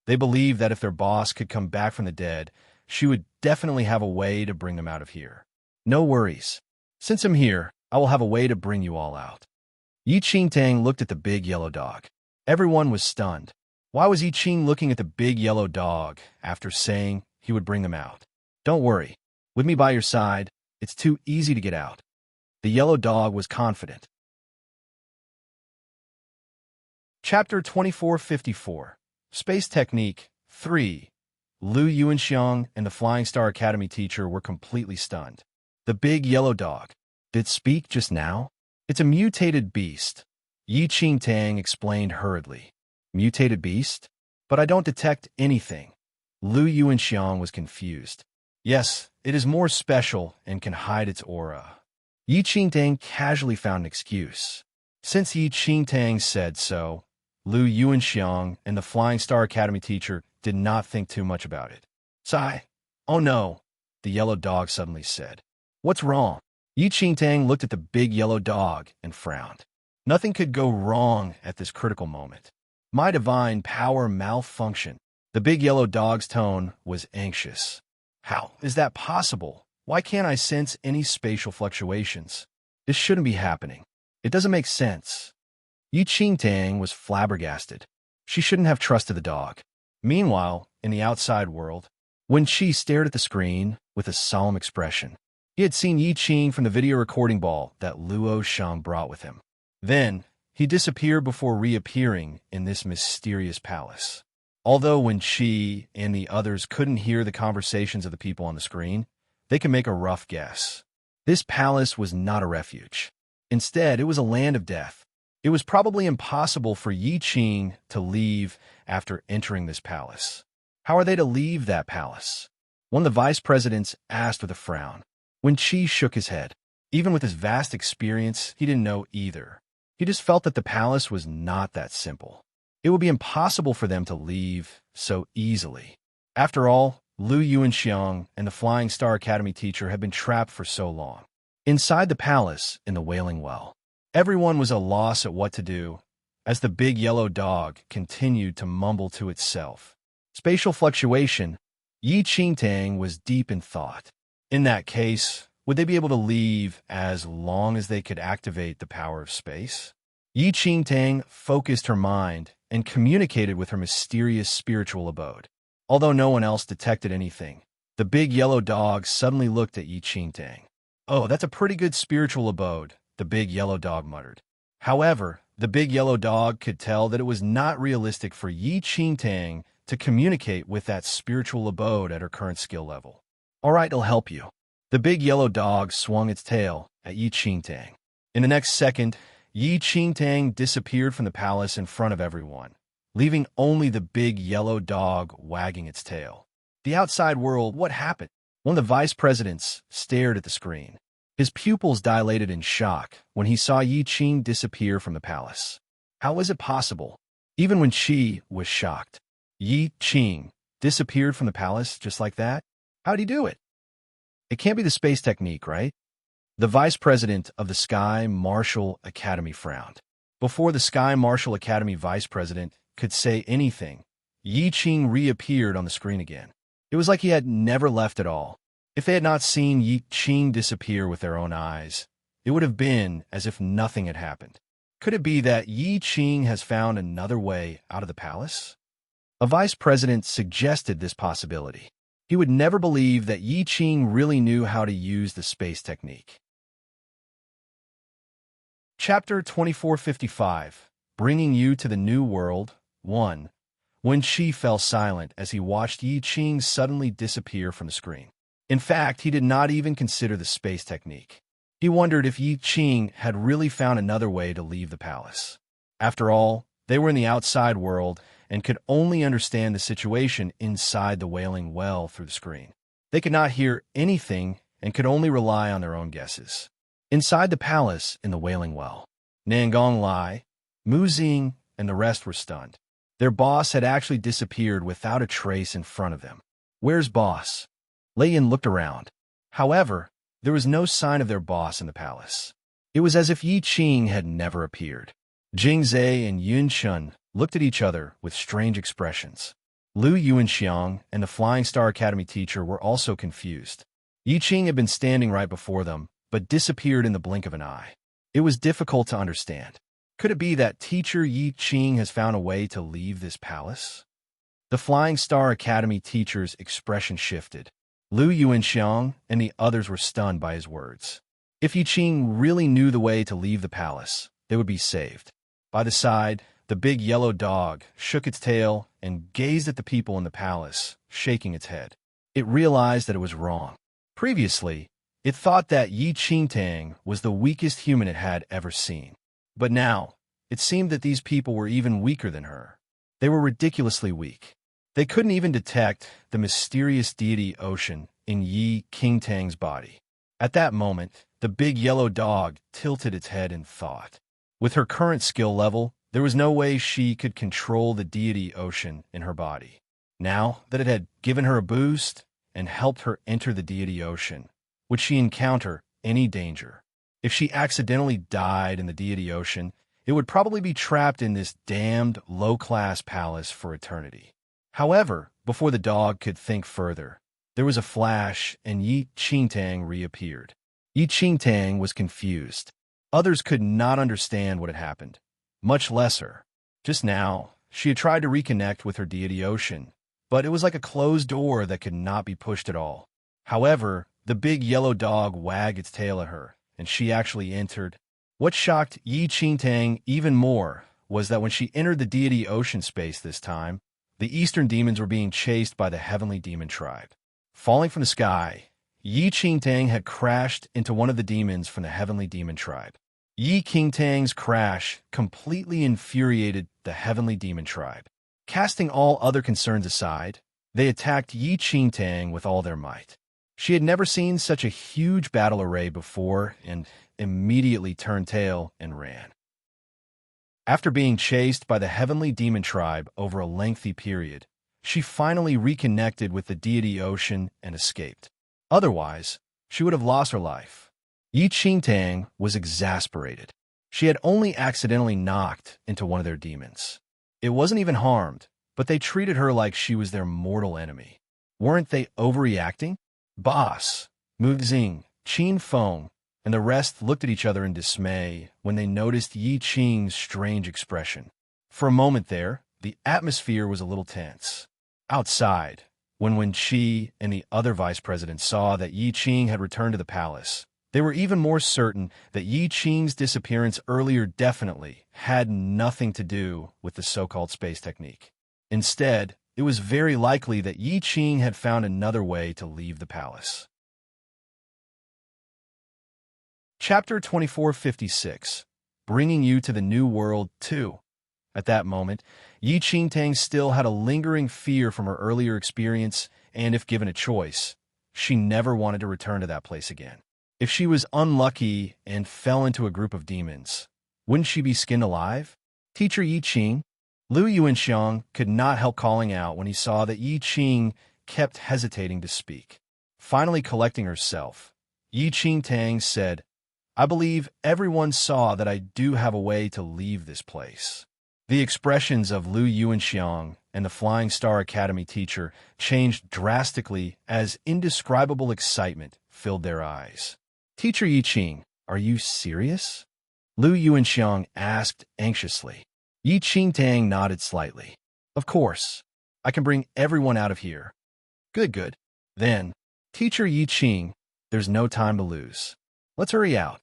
They believed that if their boss could come back from the dead, she would definitely have a way to bring them out of here. "No worries. Since I'm here, I will have a way to bring you all out." Yi Qingtang looked at the big yellow dog. Everyone was stunned. Why was Yi Qing looking at the big yellow dog after saying he would bring them out? "Don't worry. With me by your side, it's too easy to get out." The yellow dog was confident. Chapter 2454 Space Technique 3. Lu Yuanxiang and the Flying Star Academy teacher were completely stunned. The big yellow dog. Did speak just now? It's a mutated beast, Yi Qingtang explained hurriedly. Mutated beast? But I don't detect anything. Lu Yuanxiang was confused. Yes, it is more special and can hide its aura. Yi Qingtang casually found an excuse. Since Yi Qingtang said so, Lu Yuanxiang and the Flying Star Academy teacher did not think too much about it. Sigh. Oh no, the yellow dog suddenly said. What's wrong? Yi Qingtang looked at the big yellow dog and frowned. Nothing could go wrong at this critical moment. My divine power malfunction. The big yellow dog's tone was anxious. How is that possible? Why can't I sense any spatial fluctuations? This shouldn't be happening. It doesn't make sense. Yi Qingtang was flabbergasted. She shouldn't have trusted the dog. Meanwhile, in the outside world, Wen Qi stared at the screen with a solemn expression. He had seen Yi Qing from the video recording ball that Luo Shang brought with him. Then, he disappeared before reappearing in this mysterious palace. Although Wen Qi and the others couldn't hear the conversations of the people on the screen, they could make a rough guess. This palace was not a refuge. Instead, it was a land of death. It was probably impossible for Yi Qing to leave after entering this palace. How are they to leave that palace? One of the vice presidents asked with a frown. Wen Qi shook his head. Even with his vast experience, he didn't know either. He just felt that the palace was not that simple. It would be impossible for them to leave so easily. After all, Lu Yuanxiang and the Flying Star Academy teacher had been trapped for so long. Inside the palace, in the Wailing Well, everyone was at a loss at what to do, as the big yellow dog continued to mumble to itself. Spatial fluctuation. Yi Qingtang was deep in thought. In that case, would they be able to leave as long as they could activate the power of space? Yi Qingtang focused her mind and communicated with her mysterious spiritual abode. Although no one else detected anything, the big yellow dog suddenly looked at Yi Qingtang. Oh, that's a pretty good spiritual abode, the big yellow dog muttered. However, the big yellow dog could tell that it was not realistic for Yi Qingtang to communicate with that spiritual abode at her current skill level. All right, it'll help you. The big yellow dog swung its tail at Yi Qingtang. In the next second, Yi Qingtang disappeared from the palace in front of everyone, leaving only the big yellow dog wagging its tail. The outside world, what happened? One of the vice presidents stared at the screen. His pupils dilated in shock when he saw Yi Qing disappear from the palace. How was it possible? Even when Qi was shocked. Yi Qing disappeared from the palace just like that? How'd he do it? It can't be the space technique, right? The vice president of the Sky Marshal Academy frowned. Before the Sky Marshal Academy vice president could say anything, Yi Qing reappeared on the screen again. It was like he had never left at all. If they had not seen Yi Qing disappear with their own eyes, it would have been as if nothing had happened. Could it be that Yi Qing has found another way out of the palace? A vice president suggested this possibility. He would never believe that Yi Qing really knew how to use the space technique. Chapter 2455, Bringing You to the New World, 1. Wen Qi fell silent as he watched Yi Qing suddenly disappear from the screen. In fact, he did not even consider the space technique. He wondered if Yi Qing had really found another way to leave the palace. After all, they were in the outside world and could only understand the situation inside the Wailing Well through the screen. They could not hear anything and could only rely on their own guesses. Inside the palace in the Wailing Well, Nangong Lai, Mu Xing, and the rest were stunned. Their boss had actually disappeared without a trace in front of them. Where's boss? Lei Yin looked around. However, there was no sign of their boss in the palace. It was as if Yi Qing had never appeared. Jing Zhe and Yun Shun looked at each other with strange expressions. Lu Yuanxiang and the Flying Star Academy teacher were also confused. Yi Qing had been standing right before them, but disappeared in the blink of an eye. It was difficult to understand. Could it be that teacher Yi Qing has found a way to leave this palace? The Flying Star Academy teacher's expression shifted. Lu Yuanxiang and the others were stunned by his words. If Yi Qing really knew the way to leave the palace, they would be saved. By the side, the big yellow dog shook its tail and gazed at the people in the palace, shaking its head. It realized that it was wrong. Previously, it thought that Yi Qingtang was the weakest human it had ever seen. But now, it seemed that these people were even weaker than her. They were ridiculously weak. They couldn't even detect the mysterious deity Ocean in Yi Qingtang's body. At that moment, the big yellow dog tilted its head in thought. With her current skill level, there was no way she could control the deity Ocean in her body. Now that it had given her a boost and helped her enter the deity Ocean, would she encounter any danger? If she accidentally died in the deity Ocean, it would probably be trapped in this damned low-class palace for eternity. However, before the dog could think further, there was a flash and Yi Qingtang reappeared. Yi Qingtang was confused. Others could not understand what had happened, much less her. Just now, she had tried to reconnect with her deity Ocean, but it was like a closed door that could not be pushed at all. However, the big yellow dog wagged its tail at her, and she actually entered. What shocked Yi Qingtang even more was that when she entered the deity Ocean space this time, the eastern demons were being chased by the heavenly demon tribe. Falling from the sky, Yi Qingtang had crashed into one of the demons from the heavenly demon tribe. Yi Qingtang's crash completely infuriated the heavenly demon tribe. Casting all other concerns aside, they attacked Yi Qingtang with all their might. She had never seen such a huge battle array before and immediately turned tail and ran. After being chased by the heavenly demon tribe over a lengthy period, she finally reconnected with the deity Ocean and escaped. Otherwise, she would have lost her life. Yi Qingtang was exasperated. She had only accidentally knocked into one of their demons. It wasn't even harmed, but they treated her like she was their mortal enemy. Weren't they overreacting? Boss, Mu Xing, Qin Feng, and the rest looked at each other in dismay when they noticed Yi Qing's strange expression. For a moment there, the atmosphere was a little tense. Outside, when Wen Qi and the other vice presidents saw that Yi Qing had returned to the palace, they were even more certain that Yi Qing's disappearance earlier definitely had nothing to do with the so-called space technique. Instead, it was very likely that Yi Qing had found another way to leave the palace. Chapter 2456, Bringing You to the New World 2. At that moment, Yi Qingtang still had a lingering fear from her earlier experience, and if given a choice, she never wanted to return to that place again. If she was unlucky and fell into a group of demons, wouldn't she be skinned alive? Teacher Yi Qing, Lu Yuanxiang could not help calling out when he saw that Yi Qing kept hesitating to speak. Finally collecting herself, Yi Qingtang said, "I believe everyone saw that I do have a way to leave this place." The expressions of Lu Yuanxiang and the Flying Star Academy teacher changed drastically as indescribable excitement filled their eyes. "Teacher Yi Qing, are you serious?" Lu Yuanxiang asked anxiously. Yi Qingtang nodded slightly. "Of course. I can bring everyone out of here." Good. Then, Teacher Yi Qing, there's no time to lose. Let's hurry out."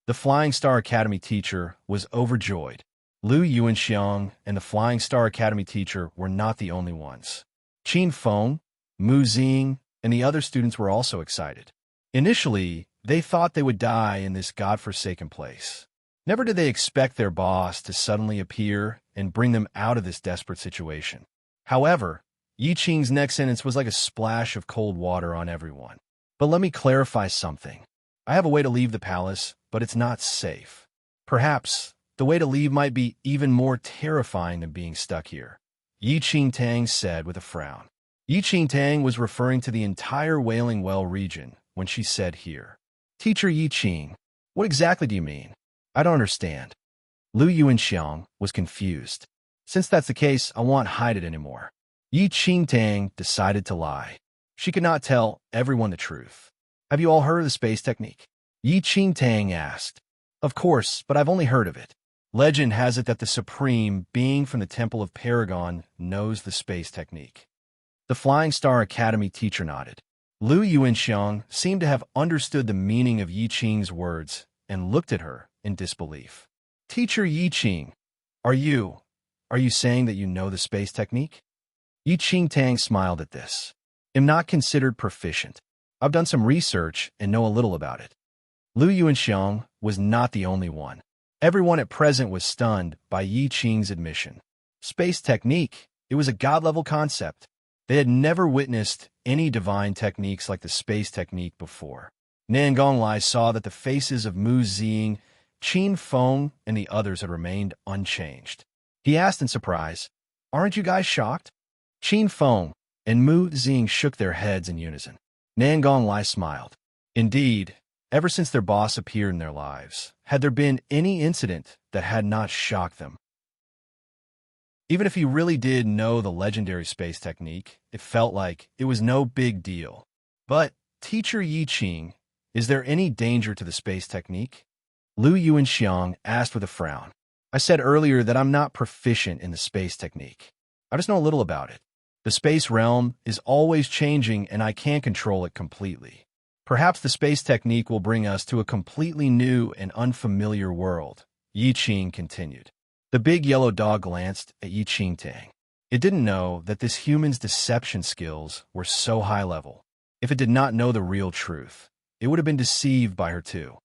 The Flying Star Academy teacher was overjoyed. Lu Yuanxiang and the Flying Star Academy teacher were not the only ones. Qin Feng, Mu Xing, and the other students were also excited. Initially, they thought they would die in this godforsaken place. Never did they expect their boss to suddenly appear and bring them out of this desperate situation. However, Yi Qing's next sentence was like a splash of cold water on everyone. "But let me clarify something. I have a way to leave the palace, but it's not safe. Perhaps the way to leave might be even more terrifying than being stuck here," Yi Qingtang said with a frown. Yi Qingtang was referring to the entire Wailing Well region when she said here. "Teacher Yi Qing, what exactly do you mean? I don't understand." Lu Yuanxiang was confused. "Since that's the case, I won't hide it anymore." Yi Qingtang decided to lie. She could not tell everyone the truth. "Have you all heard of the space technique?" Yi Qingtang asked. "Of course, but I've only heard of it. Legend has it that the Supreme Being from the Temple of Paragon knows the space technique." The Flying Star Academy teacher nodded. Lu Yuanxiang seemed to have understood the meaning of Yi Qing's words and looked at her in disbelief. "Teacher Yi Qing, are you saying that you know the space technique?" Yi Qingtang smiled at this. Am not considered proficient. I've done some research and know a little about it. Lu Yuanxiang was not the only one. Everyone at present was stunned by Yi Qing's admission. Space technique, it was a god-level concept. They had never witnessed any divine techniques like the space technique before. Nan Gonglai saw that the faces of Mu Ziying, Qin Feng, and the others had remained unchanged. He asked in surprise, "Aren't you guys shocked?" Qin Feng and Mu Ziying shook their heads in unison. Nan Gonglai smiled. Indeed, ever since their boss appeared in their lives, had there been any incident that had not shocked them? Even if he really did know the legendary space technique, it felt like it was no big deal. But, Teacher Yi Qing, is there any danger to the space technique? Lu Yuanxiang asked with a frown. I said earlier that I'm not proficient in the space technique. I just know a little about it. The space realm is always changing and I can't control it completely. Perhaps the space technique will bring us to a completely new and unfamiliar world, Yi Qing continued. The big yellow dog glanced at Yi Qingtang. It didn't know that this human's deception skills were so high level. If it did not know the real truth, it would have been deceived by her too.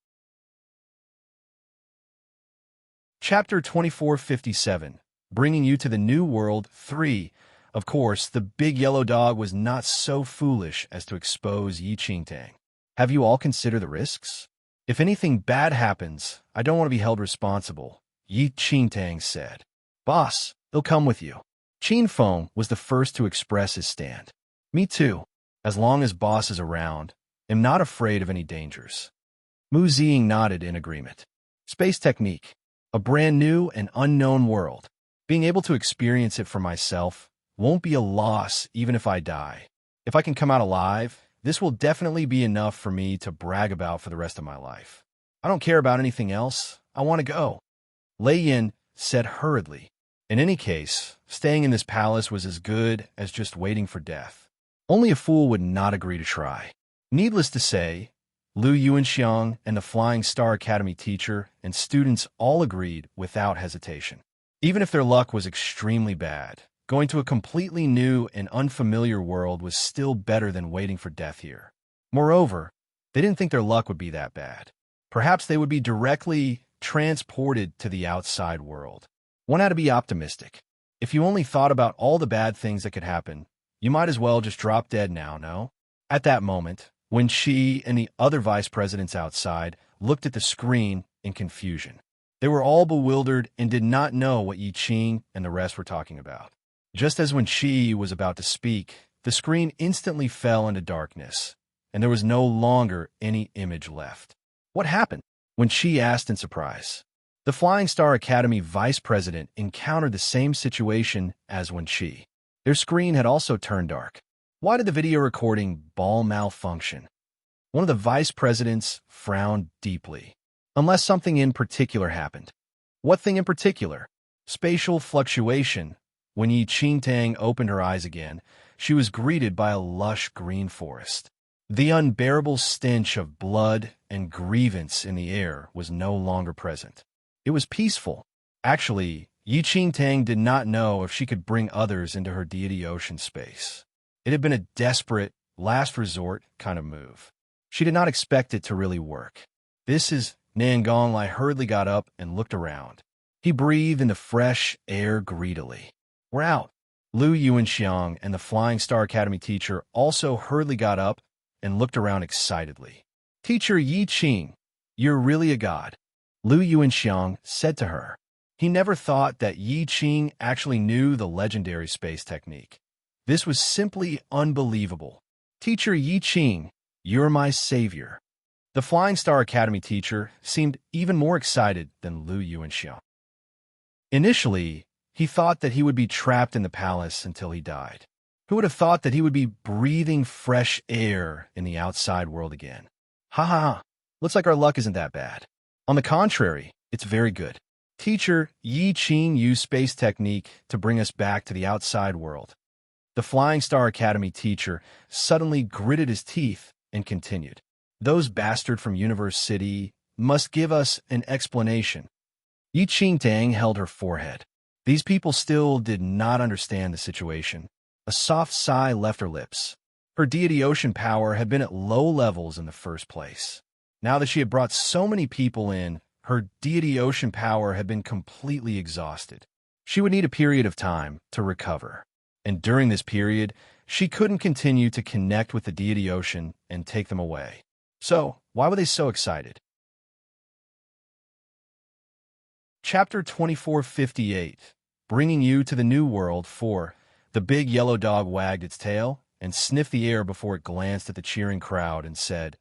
Chapter 2457, Bringing You to the New World 3. Of course, the big yellow dog was not so foolish as to expose Yi Qingtang. Have you all considered the risks? If anything bad happens, I don't want to be held responsible, Yi Qingtang said. Boss, he'll come with you. Qin Feng was the first to express his stand. Me too. As long as boss is around, am not afraid of any dangers. Mu Ziying nodded in agreement. Space technique. A brand new and unknown world. Being able to experience it for myself won't be a loss even if I die. If I can come out alive, this will definitely be enough for me to brag about for the rest of my life. I don't care about anything else. I want to go. Lei Yin said hurriedly. In any case, staying in this palace was as good as just waiting for death. Only a fool would not agree to try. Needless to say, Lu Yuanxiang and the Flying Star Academy teacher and students all agreed without hesitation. Even if their luck was extremely bad, going to a completely new and unfamiliar world was still better than waiting for death here. Moreover, they didn't think their luck would be that bad. Perhaps they would be directly transported to the outside world. One had to be optimistic. If you only thought about all the bad things that could happen, you might as well just drop dead now, no? At that moment, when she and the other vice presidents outside looked at the screen in confusion. They were all bewildered and did not know what Yi Qing and the rest were talking about. Just as when she was about to speak, the screen instantly fell into darkness, and there was no longer any image left. What happened? When she asked in surprise. The Flying Star Academy vice president encountered the same situation as when she. Their screen had also turned dark. Why did the video recording ball malfunction? One of the vice presidents frowned deeply. Unless something in particular happened. What thing in particular? Spatial fluctuation. When Yi Qingtang opened her eyes again, she was greeted by a lush green forest. The unbearable stench of blood and grievance in the air was no longer present. It was peaceful. Actually, Yi Qingtang did not know if she could bring others into her deity ocean space. It had been a desperate, last resort kind of move. She did not expect it to really work. This is Nan Gonglai hurriedly got up and looked around. He breathed in the fresh air greedily. We're out. Lu Yuanxiang and the Flying Star Academy teacher also hurriedly got up and looked around excitedly. Teacher Yi Qing, you're really a god, Lu Yuanxiang said to her. He never thought that Yi Qing actually knew the legendary space technique. This was simply unbelievable. Teacher Yi Qing, you're my savior. The Flying Star Academy teacher seemed even more excited than Lu Yuanxiang. Initially, he thought that he would be trapped in the palace until he died. Who would have thought that he would be breathing fresh air in the outside world again? Ha ha ha. Looks like our luck isn't that bad. On the contrary, it's very good. Teacher Yi Qing used space technique to bring us back to the outside world. The Flying Star Academy teacher suddenly gritted his teeth and continued. Those bastards from Universe City must give us an explanation. Yi Qingtang held her forehead. These people still did not understand the situation. A soft sigh left her lips. Her deity ocean power had been at low levels in the first place. Now that she had brought so many people in, her deity ocean power had been completely exhausted. She would need a period of time to recover. And during this period, she couldn't continue to connect with the deity ocean and take them away. So, why were they so excited? Chapter 2458, bringing you to the New World 4. The big yellow dog wagged its tail and sniffed the air before it glanced at the cheering crowd and said,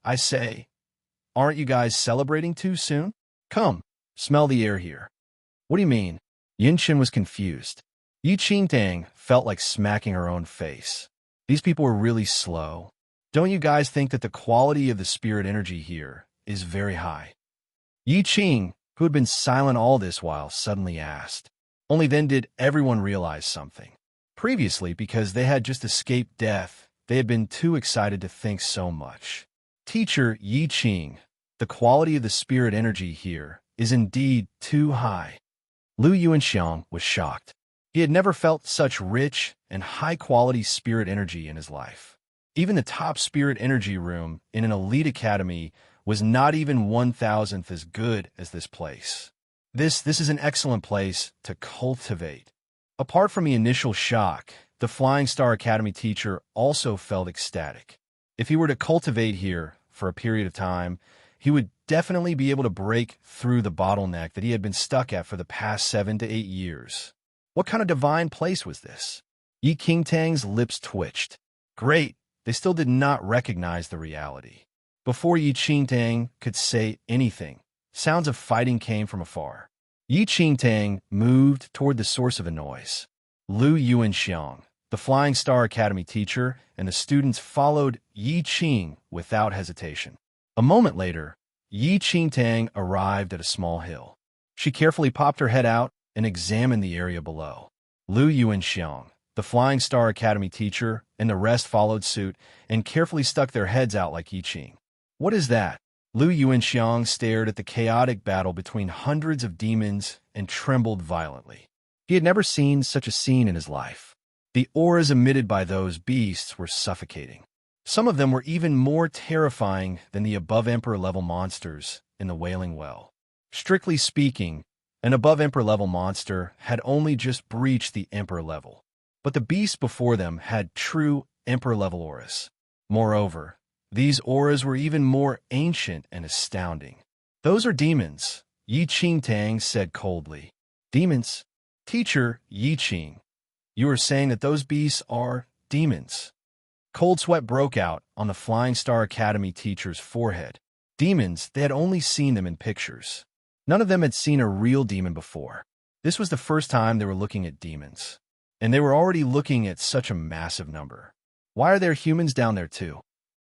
"I say, aren't you guys celebrating too soon? Come, smell the air here." "What do you mean?" Yin-Chin was confused. Yi-Qing-Tang felt like smacking her own face. These people were really slow. Don't you guys think that the quality of the spirit energy here is very high? Yi-Qing, who had been silent all this while, suddenly asked. Only then did everyone realize something. Previously, because they had just escaped death, they had been too excited to think so much. Teacher Yi-Qing, the quality of the spirit energy here is indeed too high. Lu Yuanxiang was shocked. He had never felt such rich and high-quality spirit energy in his life. Even the top spirit energy room in an elite academy was not even 1,000th as good as this place. This is an excellent place to cultivate. Apart from the initial shock, the Flying Star Academy teacher also felt ecstatic. If he were to cultivate here for a period of time, he would definitely be able to break through the bottleneck that he had been stuck at for the past 7 to 8 years. What kind of divine place was this? Yi-Qing-Tang's lips twitched. Great, they still did not recognize the reality. Before Yi-Qing-Tang could say anything, sounds of fighting came from afar. Yi-Qing-Tang moved toward the source of the noise. Lu Yuanxiang, the Flying Star Academy teacher, and the students followed Yi-Qing without hesitation. A moment later, Yi-Qing-Tang arrived at a small hill. She carefully popped her head out and examined the area below. Lu Yuanxiang, the Flying Star Academy teacher, and the rest followed suit and carefully stuck their heads out like Yi-Qing. What is that? Lu Yuanxiang stared at the chaotic battle between hundreds of demons and trembled violently. He had never seen such a scene in his life. The auras emitted by those beasts were suffocating. Some of them were even more terrifying than the above Emperor level monsters in the Wailing Well. Strictly speaking, an above Emperor level monster had only just breached the Emperor level, but the beasts before them had true Emperor level auras. Moreover, these auras were even more ancient and astounding. "Those are demons," Yi-Qing-Tang said coldly. "Demons? Teacher Yi-Qing, you are saying that those beasts are demons?" Cold sweat broke out on the Flying Star Academy teacher's forehead. Demons, they had only seen them in pictures. None of them had seen a real demon before. This was the first time they were looking at demons. And they were already looking at such a massive number. Why are there humans down there too?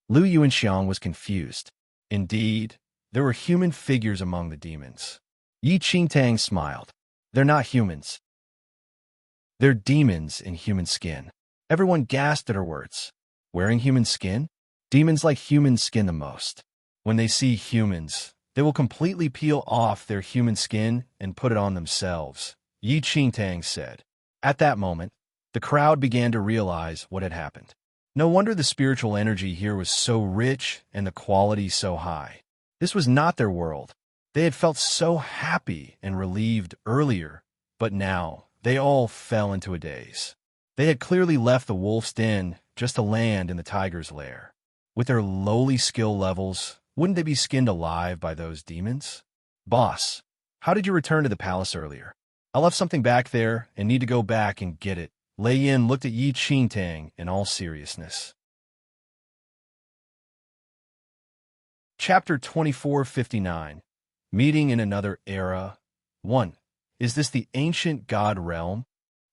Lu Yuanxiang was confused. Indeed, there were human figures among the demons. Yi-Qing-Tang smiled. "They're not humans. They're demons in human skin." Everyone gasped at her words. Wearing human skin? Demons like human skin the most. When they see humans, they will completely peel off their human skin and put it on themselves, Yi-Qing-Tang said. At that moment, the crowd began to realize what had happened. No wonder the spiritual energy here was so rich and the quality so high. This was not their world. They had felt so happy and relieved earlier, but now they all fell into a daze. They had clearly left the wolf's den just to land in the tiger's lair. With their lowly skill levels, wouldn't they be skinned alive by those demons? "Boss, how did you return to the palace earlier?" "I left something back there and need to go back and get it." Lei Yin looked at Yi-Qing-Tang in all seriousness. Chapter 2459, Meeting in Another Era 1. Is this the ancient god realm?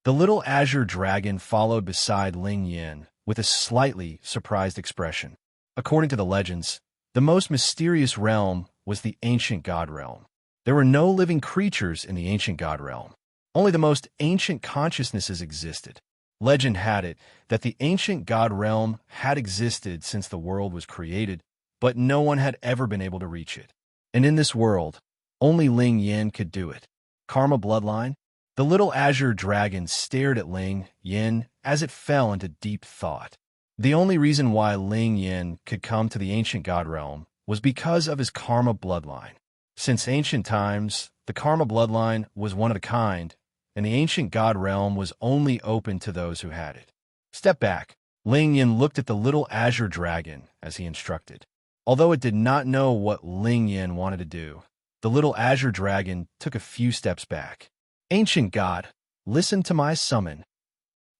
The little azure dragon followed beside Ling Yin with a slightly surprised expression. According to the legends, the most mysterious realm was the ancient god realm. There were no living creatures in the ancient god realm. Only the most ancient consciousnesses existed. Legend had it that the ancient god realm had existed since the world was created, but no one had ever been able to reach it. And in this world, only Ling Yin could do it. Karma bloodline? The little azure dragon stared at Ling Yin as it fell into deep thought. The only reason why Ling Yin could come to the ancient god realm was because of his karma bloodline. Since ancient times, the karma bloodline was one of a kind, and the ancient god realm was only open to those who had it. Step back. Ling Yin looked at the little azure dragon as he instructed. Although it did not know what Ling Yin wanted to do, the little azure dragon took a few steps back. Ancient god, listen to my summon.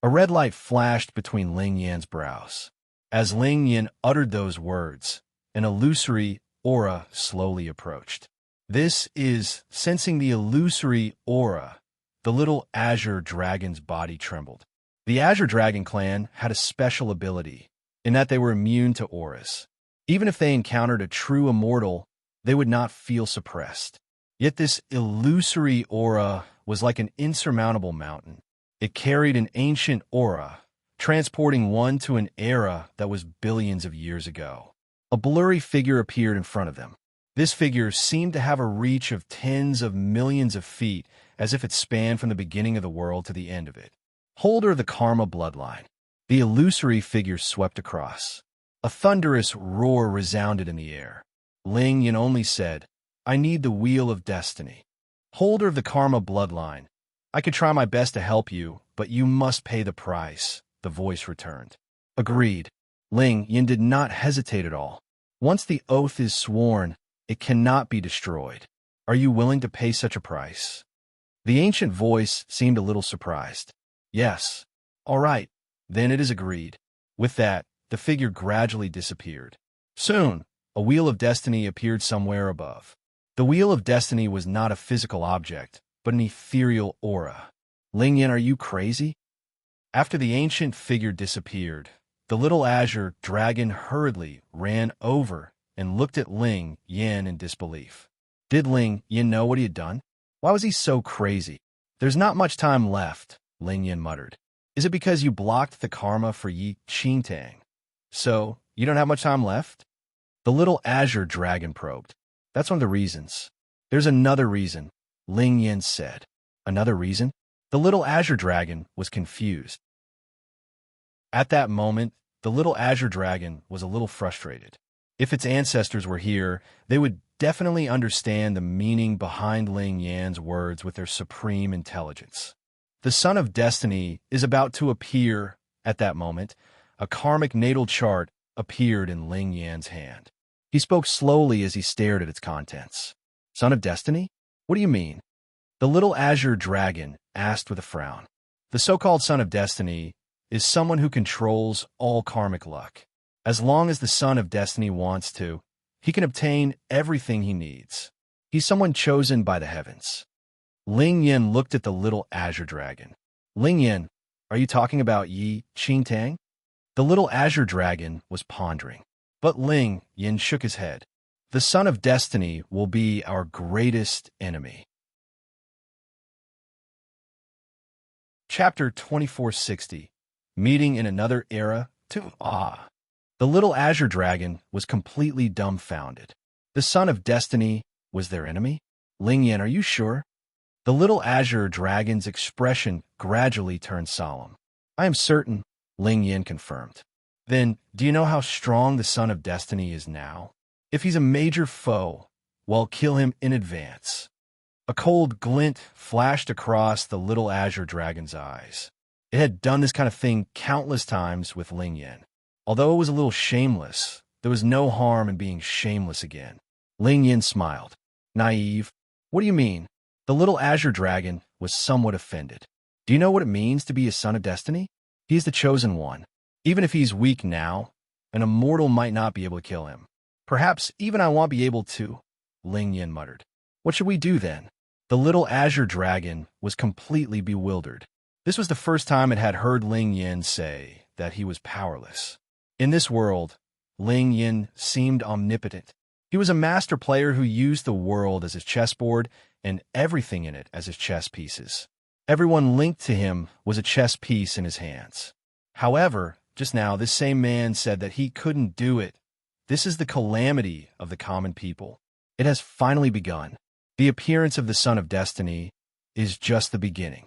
A red light flashed between Ling Yan's brows. As Ling Yan uttered those words, an illusory aura slowly approached. This is sensing the illusory aura. The little azure dragon's body trembled. The Azure Dragon clan had a special ability, in that they were immune to auras. Even if they encountered a true immortal, they would not feel suppressed. Yet this illusory aura was like an insurmountable mountain. It carried an ancient aura, transporting one to an era that was billions of years ago. A blurry figure appeared in front of them. This figure seemed to have a reach of tens of millions of feet, as if it spanned from the beginning of the world to the end of it. Holder of the Karma bloodline. The illusory figure swept across. A thunderous roar resounded in the air. Ling Yin only said, I need the Wheel of Destiny. Holder of the Karma bloodline. I could try my best to help you, but you must pay the price, the voice returned. Agreed. Ling Yin did not hesitate at all. Once the oath is sworn, it cannot be destroyed. Are you willing to pay such a price? The ancient voice seemed a little surprised. Yes. All right. Then it is agreed. With that, the figure gradually disappeared. Soon, a Wheel of Destiny appeared somewhere above. The Wheel of Destiny was not a physical object, but an ethereal aura. Ling Yin, are you crazy? After the ancient figure disappeared, the little azure dragon hurriedly ran over and looked at Ling Yin in disbelief. Did Ling Yin know what he had done? Why was he so crazy? There's not much time left, Ling Yin muttered. Is it because you blocked the karma for enchanting? So, you don't have much time left? The little azure dragon probed. That's one of the reasons. There's another reason, Ling Yin said. Another reason? The little azure dragon was confused. At that moment, the little azure dragon was a little frustrated. If its ancestors were here, they would definitely understand the meaning behind Ling Yan's words with their supreme intelligence. The Son of Destiny is about to appear. At that moment, a karmic natal chart appeared in Ling Yan's hand. He spoke slowly as he stared at its contents. Son of Destiny? What do you mean? The little azure dragon asked with a frown. The so-called Son of Destiny is someone who controls all karmic luck. As long as the Son of Destiny wants to, he can obtain everything he needs. He's someone chosen by the heavens. Ling Yin looked at the little azure dragon. Ling Yin, are you talking about enchanting? The little azure dragon was pondering. But Ling Yin shook his head. The Son of Destiny will be our greatest enemy. Chapter 2460. Meeting in Another Era to The little azure dragon was completely dumbfounded. The Son of Destiny was their enemy? Ling Yin, are you sure? The little azure dragon's expression gradually turned solemn. I am certain, Ling Yin confirmed. Then, do you know how strong the Son of Destiny is now? If he's a major foe, well, kill him in advance. A cold glint flashed across the little azure dragon's eyes. It had done this kind of thing countless times with Ling Yin. Although it was a little shameless, there was no harm in being shameless again. Ling Yin smiled. Naive? What do you mean? The little azure dragon was somewhat offended. Do you know what it means to be a Son of Destiny? He is the chosen one. Even if he's weak now, an immortal might not be able to kill him. Perhaps even I won't be able to, Ling Yin muttered. What should we do then? The little azure dragon was completely bewildered. This was the first time it had heard Ling Yin say that he was powerless. In this world, Ling Yin seemed omnipotent. He was a master player who used the world as his chessboard and everything in it as his chess pieces. Everyone linked to him was a chess piece in his hands. However, just now, this same man said that he couldn't do it. This is the calamity of the common people. It has finally begun. The appearance of the Son of Destiny is just the beginning.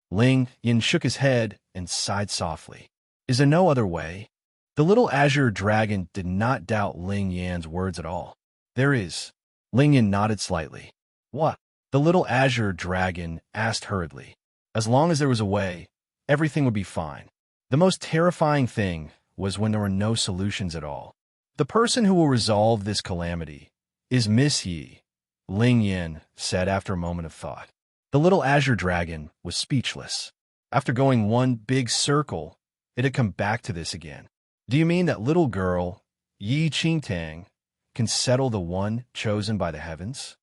Ling Yin shook his head and sighed softly. Is there no other way? The little azure dragon did not doubt Ling Yan's words at all. There is. Ling Yin nodded slightly. What? The little azure dragon asked hurriedly. As long as there was a way, everything would be fine. The most terrifying thing was when there were no solutions at all. The person who will resolve this calamity is Miss Yi, Ling Yin said after a moment of thought. The little azure dragon was speechless. After going one big circle, it had come back to this again. Do you mean that little girl, Yi Qingtang, can settle the one chosen by the heavens?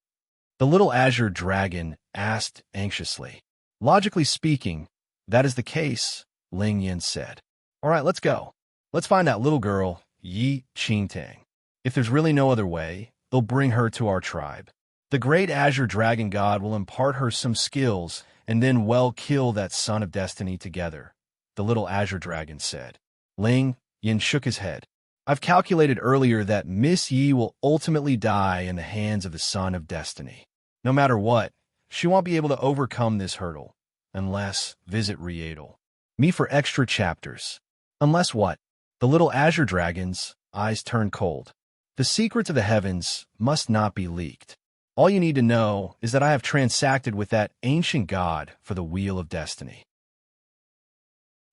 The little azure dragon asked anxiously. Logically speaking, that is the case, Ling Yin said. All right, let's go. Let's find that little girl, Yi Qingtang. If there's really no other way, they'll bring her to our tribe. The great azure dragon god will impart her some skills and then kill that son of destiny together, the little azure dragon said. Ling Yin shook his head. I've calculated earlier that Miss Yi will ultimately die in the hands of the son of destiny. No matter what, she won't be able to overcome this hurdle, unless visit Readel. Me for extra chapters. Unless what? The little azure dragon's eyes turned cold. The secrets of the heavens must not be leaked. All you need to know is that I have transacted with that ancient god for the wheel of destiny.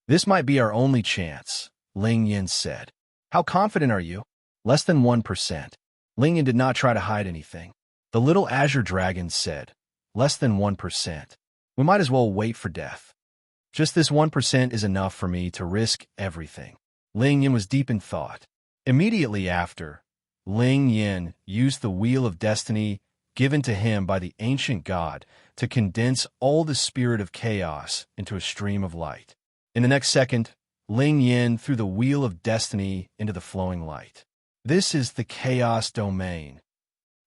This might be our only chance, Ling Yin said. How confident are you? Less than 1%. Ling Yin did not try to hide anything. The little azure dragon said, less than 1%. We might as well wait for death. Just this 1% is enough for me to risk everything. Ling Yin was deep in thought. Immediately after, Ling Yin used the wheel of destiny given to him by the ancient god to condense all the spirit of chaos into a stream of light. In the next second, Ling Yin threw the wheel of destiny into the flowing light. This is the chaos domain.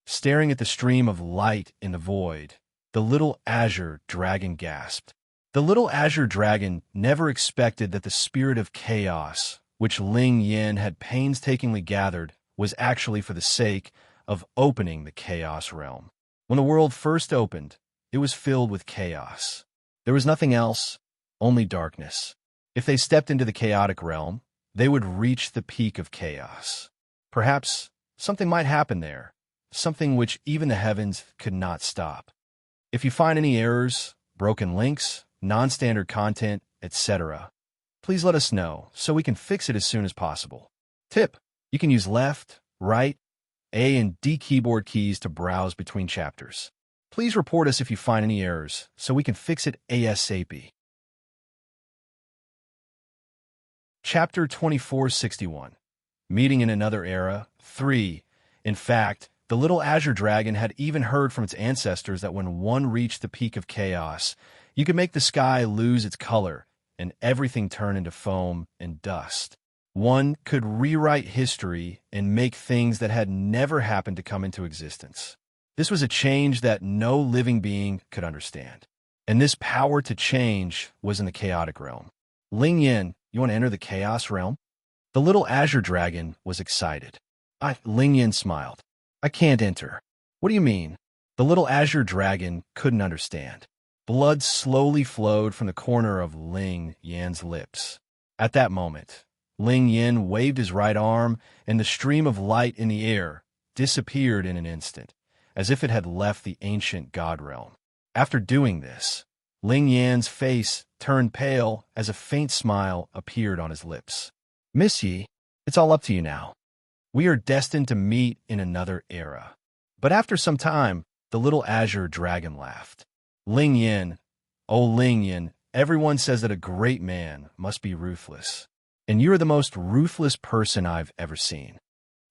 Staring at the stream of light in the void, the little azure dragon gasped. The little azure dragon never expected that the spirit of chaos, which Ling Yin had painstakingly gathered, was actually for the sake of opening the chaos realm. When the world first opened, it was filled with chaos. There was nothing else, only darkness. If they stepped into the chaotic realm, they would reach the peak of chaos. Perhaps something might happen there, something which even the heavens could not stop. If you find any errors, broken links, non-standard content, etc., please let us know so we can fix it as soon as possible. Tip: you can use left, right, A and D keyboard keys to browse between chapters. Please report us if you find any errors so we can fix it ASAP. Chapter 2461. Meeting in Another Era 3. In fact, the little azure dragon had even heard from its ancestors that when one reached the peak of chaos, you could make the sky lose its color and everything turn into foam and dust. One could rewrite history and make things that had never happened to come into existence. This was a change that no living being could understand. And this power to change was in the chaotic realm. Ling Yin, you want to enter the chaos realm? The little azure dragon was excited. Ling Yin smiled. I can't enter. What do you mean? The little azure dragon couldn't understand. Blood slowly flowed from the corner of Ling Yan's lips. At that moment, Ling Yin waved his right arm, and the stream of light in the air disappeared in an instant, as if it had left the ancient god realm. After doing this, Ling Yan's face turned pale as a faint smile appeared on his lips. Miss Yi, it's all up to you now. We are destined to meet in another era. But after some time, the little azure dragon laughed. Ling Yin, oh Ling Yin, everyone says that a great man must be ruthless. And you're the most ruthless person I've ever seen.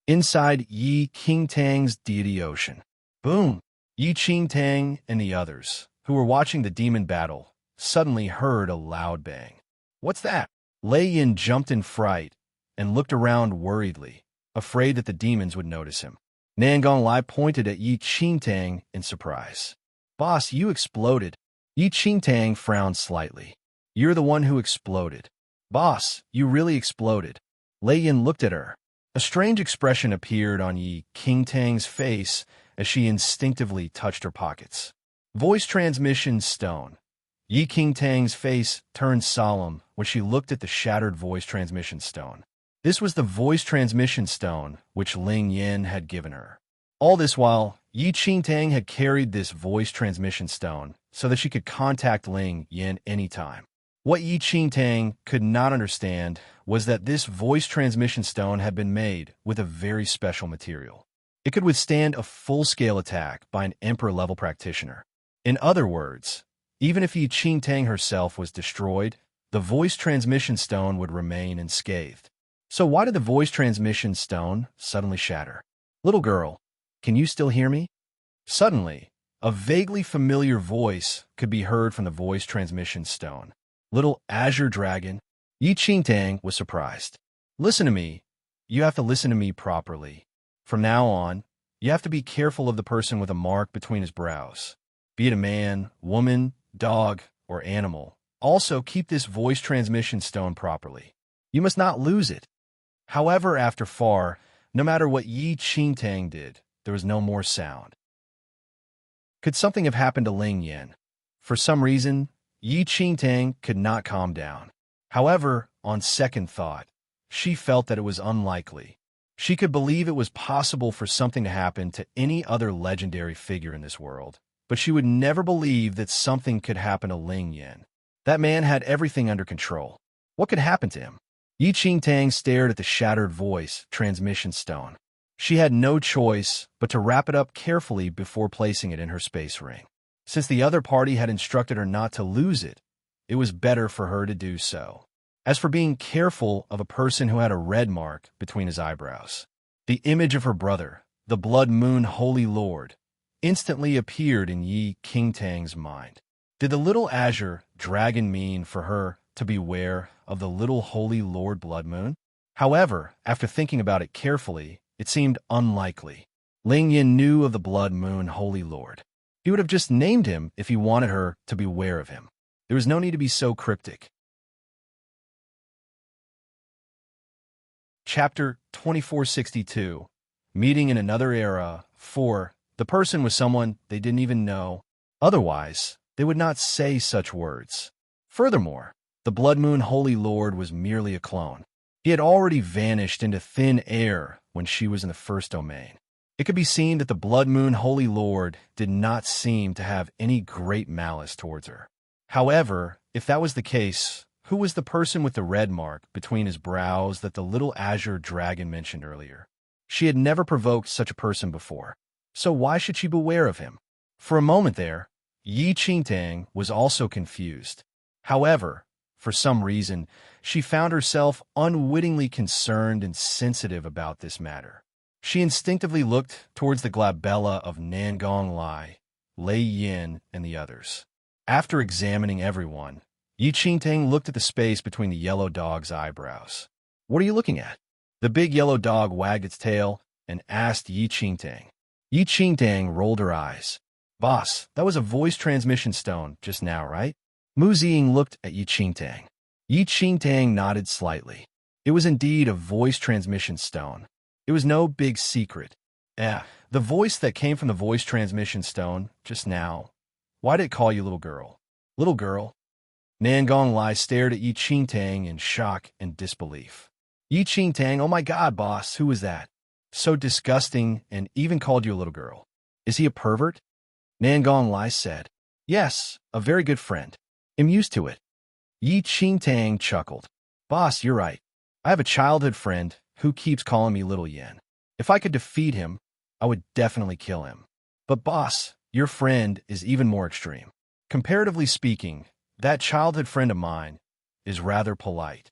Inside Yi Qingtang's deity ocean. Boom! Yi Qingtang and the others, who were watching the demon battle, suddenly heard a loud bang. What's that? Lei Yin jumped in fright and looked around worriedly, afraid that the demons would notice him. Nangong Lai pointed at Yi Qingtang in surprise. Boss, you exploded. Yi Qingtang frowned slightly. You're the one who exploded. Boss, you really exploded. Lei Yin looked at her. A strange expression appeared on Yi Qingtang's face as she instinctively touched her pockets. Voice transmission stone. Yi Qingtang's face turned solemn when she looked at the shattered voice transmission stone. This was the voice transmission stone which Ling Yin had given her. All this while, Yi Qingtang had carried this voice transmission stone so that she could contact Ling Yin anytime. What Yi Qingtang could not understand was that this voice transmission stone had been made with a very special material. It could withstand a full-scale attack by an emperor-level practitioner. In other words, even if Yi Qingtang herself was destroyed, the voice transmission stone would remain unscathed. So why did the voice transmission stone suddenly shatter? Little girl, can you still hear me? Suddenly, a vaguely familiar voice could be heard from the voice transmission stone. Little azure dragon. Yi Qingtang was surprised. Listen to me. You have to listen to me properly. From now on, you have to be careful of the person with a mark between his brows. Be it a man, woman, dog, or animal. Also, keep this voice transmission stone properly. You must not lose it. However, after far, no matter what Yi Qingtang did, there was no more sound. Could something have happened to Ling Yin? For some reason, Yi Qingtang could not calm down. However, on second thought, she felt that it was unlikely. She could believe it was possible for something to happen to any other legendary figure in this world, but she would never believe that something could happen to Ling Yin. That man had everything under control. What could happen to him? Yi Qingtang stared at the shattered voice transmission stone. She had no choice but to wrap it up carefully before placing it in her space ring. Since the other party had instructed her not to lose it, it was better for her to do so. As for being careful of a person who had a red mark between his eyebrows, the image of her brother, the Blood Moon Holy Lord, instantly appeared in Yi Qingtang's mind. Did the little azure dragon mean for her to beware of the little Holy Lord Blood Moon? However, after thinking about it carefully, it seemed unlikely. Ling Yin knew of the Blood Moon Holy Lord. He would have just named him if he wanted her to beware of him. There was no need to be so cryptic. Chapter 2462. Meeting in Another Era. 4. The person was someone they didn't even know. Otherwise, they would not say such words. Furthermore, the Blood Moon Holy Lord was merely a clone. He had already vanished into thin air when she was in the first domain. It could be seen that the Blood Moon Holy Lord did not seem to have any great malice towards her. However, if that was the case, who was the person with the red mark between his brows that the little azure dragon mentioned earlier? She had never provoked such a person before, so why should she beware of him? For a moment there, Yi Qingtang was also confused. However, for some reason, she found herself unwittingly concerned and sensitive about this matter. She instinctively looked towards the glabella of Nangong Lai, Lei Yin, and the others. After examining everyone, Yi Qingtang looked at the space between the yellow dog's eyebrows. What are you looking at? The big yellow dog wagged its tail and asked Yi Qingtang. Yi Qingtang rolled her eyes. Boss, that was a voice transmission stone just now, right? Mu Ziying looked at Yi Qingtang. Yi Qingtang nodded slightly. It was indeed a voice transmission stone. It was no big secret. The voice that came from the voice transmission stone just now. Why did it call you little girl? Little girl? Nangong Lai stared at Yi Qingtang in shock and disbelief. Yi Qingtang, oh my God, boss, who was that? So disgusting and even called you a little girl. Is he a pervert? Nangong Lai said. Yes, a very good friend. I'm used to it. Yi Qingtang chuckled. Boss, you're right. I have a childhood friend who keeps calling me Little Yin. If I could defeat him, I would definitely kill him. But boss, your friend is even more extreme. Comparatively speaking, that childhood friend of mine is rather polite.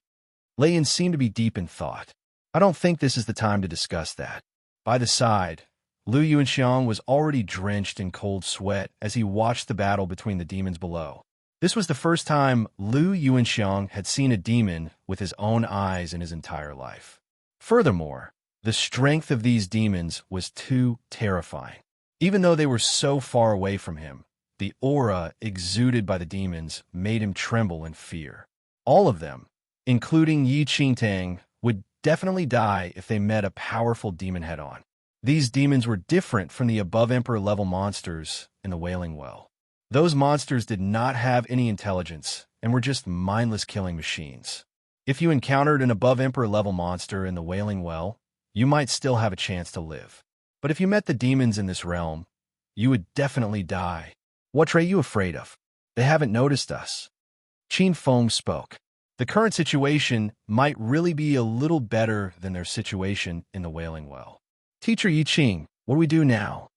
Lei Yin seemed to be deep in thought. I don't think this is the time to discuss that. By the side, Lu Yuanxiang was already drenched in cold sweat as he watched the battle between the demons below. This was the first time Lu Yuanxiang had seen a demon with his own eyes in his entire life. Furthermore, the strength of these demons was too terrifying. Even though they were so far away from him, the aura exuded by the demons made him tremble in fear. All of them, including Yi Qingtang, would definitely die if they met a powerful demon head-on. These demons were different from the above Emperor-level monsters in the Wailing Well. Those monsters did not have any intelligence and were just mindless killing machines. If you encountered an above-emperor level monster in the Wailing Well, you might still have a chance to live. But if you met the demons in this realm, you would definitely die. What are you afraid of? They haven't noticed us. Qin Feng spoke. The current situation might really be a little better than their situation in the Wailing Well. Teacher Yi Qing, what do we do now?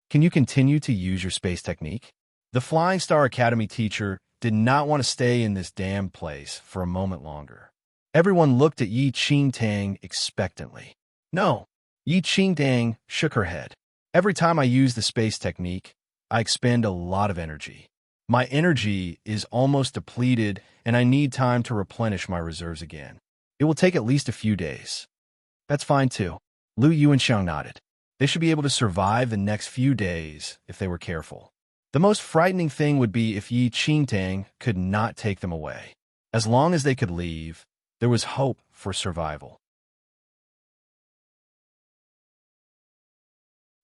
Can you continue to use your space technique? The Flying Star Academy teacher did not want to stay in this damned place for a moment longer. Everyone looked at Yi Qingtang expectantly. No. Yi Qingtang shook her head. Every time I use the space technique, I expend a lot of energy. My energy is almost depleted, and I need time to replenish my reserves again. It will take at least a few days. That's fine too. Lu Yuanxiang nodded. They should be able to survive the next few days if they were careful. The most frightening thing would be if Yi Qingtang could not take them away. As long as they could leave, there was hope for survival.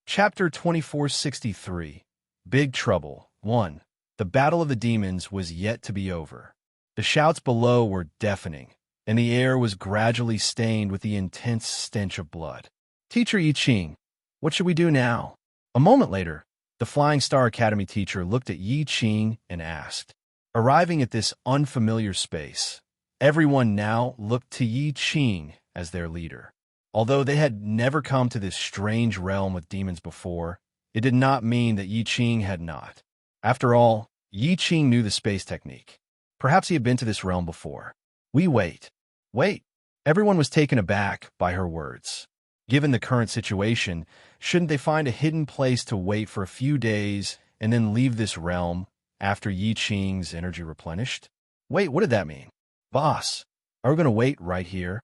Chapter 2463. Big Trouble 1. The Battle of the Demons was yet to be over. The shouts below were deafening, and the air was gradually stained with the intense stench of blood. Teacher Yi Qing, what should we do now? A moment later, the Flying Star Academy teacher looked at Yi Qing and asked. Arriving at this unfamiliar space, everyone now looked to Yi Qing as their leader. Although they had never come to this strange realm with demons before, it did not mean that Yi Qing had not. After all, Yi Qing knew the space technique. Perhaps he had been to this realm before. We wait. Wait. Everyone was taken aback by her words. Given the current situation, shouldn't they find a hidden place to wait for a few days and then leave this realm after Yi Qing's energy replenished? Wait, what did that mean? Boss, are we going to wait right here?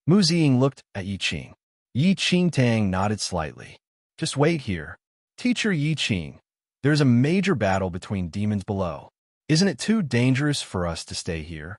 Mu Ziying looked at Yi Qing. Yi Qingtang nodded slightly. Just wait here. Teacher Yi Qing, there's a major battle between demons below. Isn't it too dangerous for us to stay here?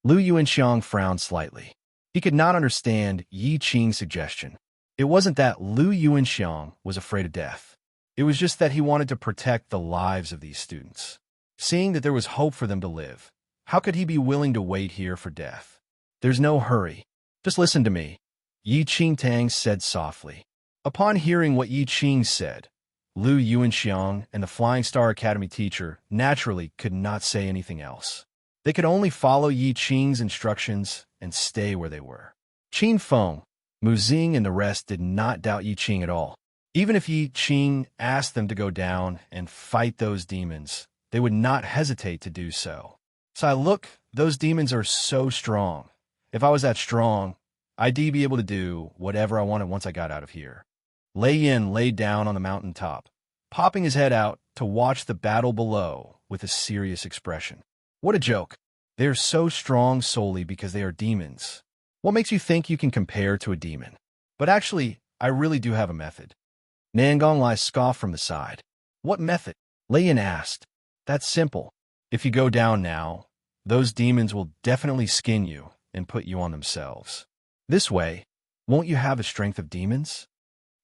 Lu Yuanxiang frowned slightly. He could not understand Yi Qing's suggestion. It wasn't that Lu Yuanxiang was afraid of death. It was just that he wanted to protect the lives of these students. Seeing that there was hope for them to live, how could he be willing to wait here for death? There's no hurry. Just listen to me, Yi Qingtang said softly. Upon hearing what Yi Qing said, Lu Yuanxiang and the Flying Star Academy teacher naturally could not say anything else. They could only follow Yi Qing's instructions and stay where they were. Qin Feng, Mu Zing, and the rest did not doubt Yi Qing at all. Even if Yi Qing asked them to go down and fight those demons, they would not hesitate to do so. So look, those demons are so strong. If I was that strong, I'd be able to do whatever I wanted once I got out of here. Lei Yin lay down on the mountaintop, popping his head out to watch the battle below with a serious expression. What a joke. They are so strong solely because they are demons. What makes you think you can compare to a demon? But actually, I really do have a method. Nangonglai scoffed from the side. What method? Lei Yin asked. That's simple. If you go down now, those demons will definitely skin you and put you on themselves. This way, won't you have the strength of demons?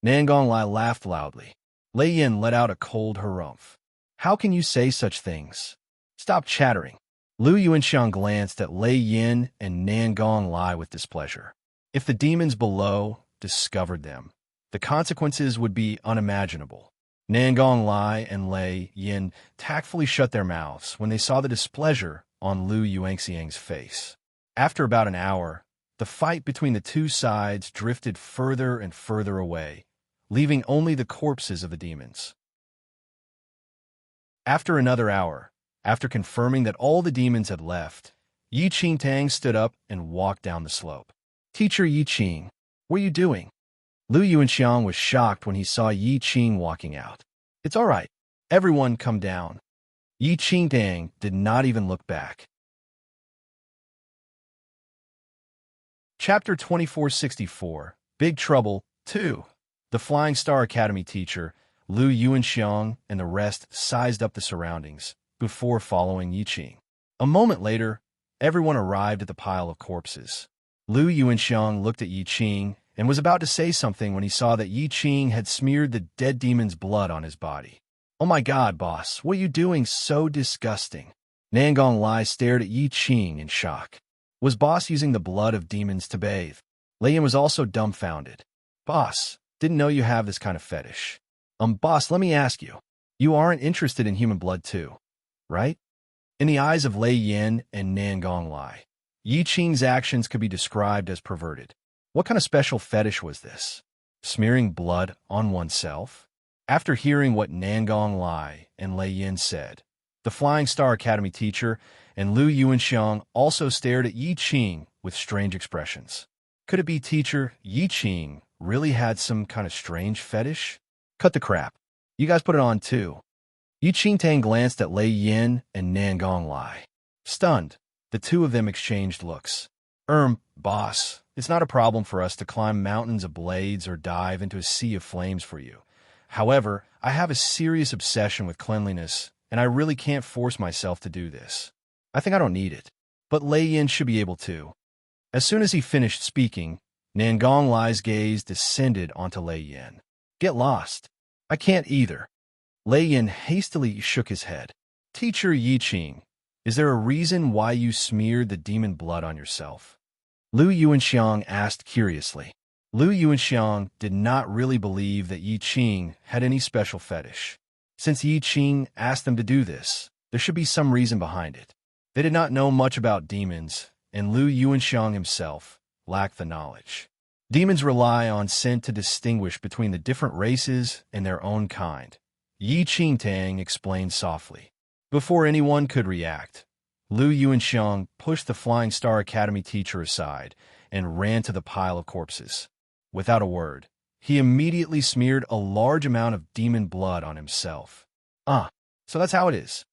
Nangonglai laughed loudly. Lei Yin let out a cold harumph. How can you say such things? Stop chattering. Lu Yuanxiang glanced at Lei Yin and Nangonglai with displeasure. If the demons below discovered them, the consequences would be unimaginable. Nangonglai and Lei Yin tactfully shut their mouths when they saw the displeasure on Lu Yuanxiang's face. After about an hour, the fight between the two sides drifted further and further away, leaving only the corpses of the demons. After another hour, after confirming that all the demons had left, Yi Qingtang stood up and walked down the slope. Teacher Yi Qing, what are you doing? Lu Yuanxiang was shocked when he saw Yi Qing walking out. It's all right. Everyone come down. Yi Qingtang did not even look back. Chapter 2464. Big Trouble 2. The Flying Star Academy teacher, Lu Yuanxiang, and the rest sized up the surroundings before following Yi Qing. A moment later, everyone arrived at the pile of corpses. Lu Yuanxiang looked at Yi Qing and was about to say something when he saw that Yi Qing had smeared the dead demon's blood on his body. "Oh my God, boss, what are you doing? So disgusting." Nangong Lai stared at Yi Qing in shock. Was boss using the blood of demons to bathe? Lei Yin was also dumbfounded. "Boss, didn't know you have this kind of fetish." Boss, let me ask you. You aren't interested in human blood too, right?" In the eyes of Lei Yin and Nangong Lai, Yi Qing's actions could be described as perverted. What kind of special fetish was this? Smearing blood on oneself? After hearing what Nangong Lai and Lei Yin said, the Flying Star Academy teacher and Lu Yuanxiang also stared at Yi Qing with strange expressions. Could it be teacher Yi Qing really had some kind of strange fetish? Cut the crap. You guys put it on too. Yi Qingtang glanced at Lei Yin and Nangong Lai. Stunned, the two of them exchanged looks. Boss, it's not a problem for us to climb mountains of blades or dive into a sea of flames for you. However, I have a serious obsession with cleanliness, and I really can't force myself to do this. I think I don't need it. But Lei Yin should be able to. As soon as he finished speaking, Nangong Lai's gaze descended onto Lei Yin. Get lost. I can't either. Lei Yin hastily shook his head. Teacher Yi Qing, is there a reason why you smeared the demon blood on yourself? Lu Yuanxiang asked curiously. Lu Yuanxiang did not really believe that Yi Qing had any special fetish. Since Yi Qing asked them to do this, there should be some reason behind it. They did not know much about demons, and Lu Yuanxiang himself lacked the knowledge. Demons rely on scent to distinguish between the different races and their own kind, Yi Qingtang explained softly. Before anyone could react, Lu Yuanxiang pushed the Flying Star Academy teacher aside and ran to the pile of corpses. Without a word, he immediately smeared a large amount of demon blood on himself. So that's how it is.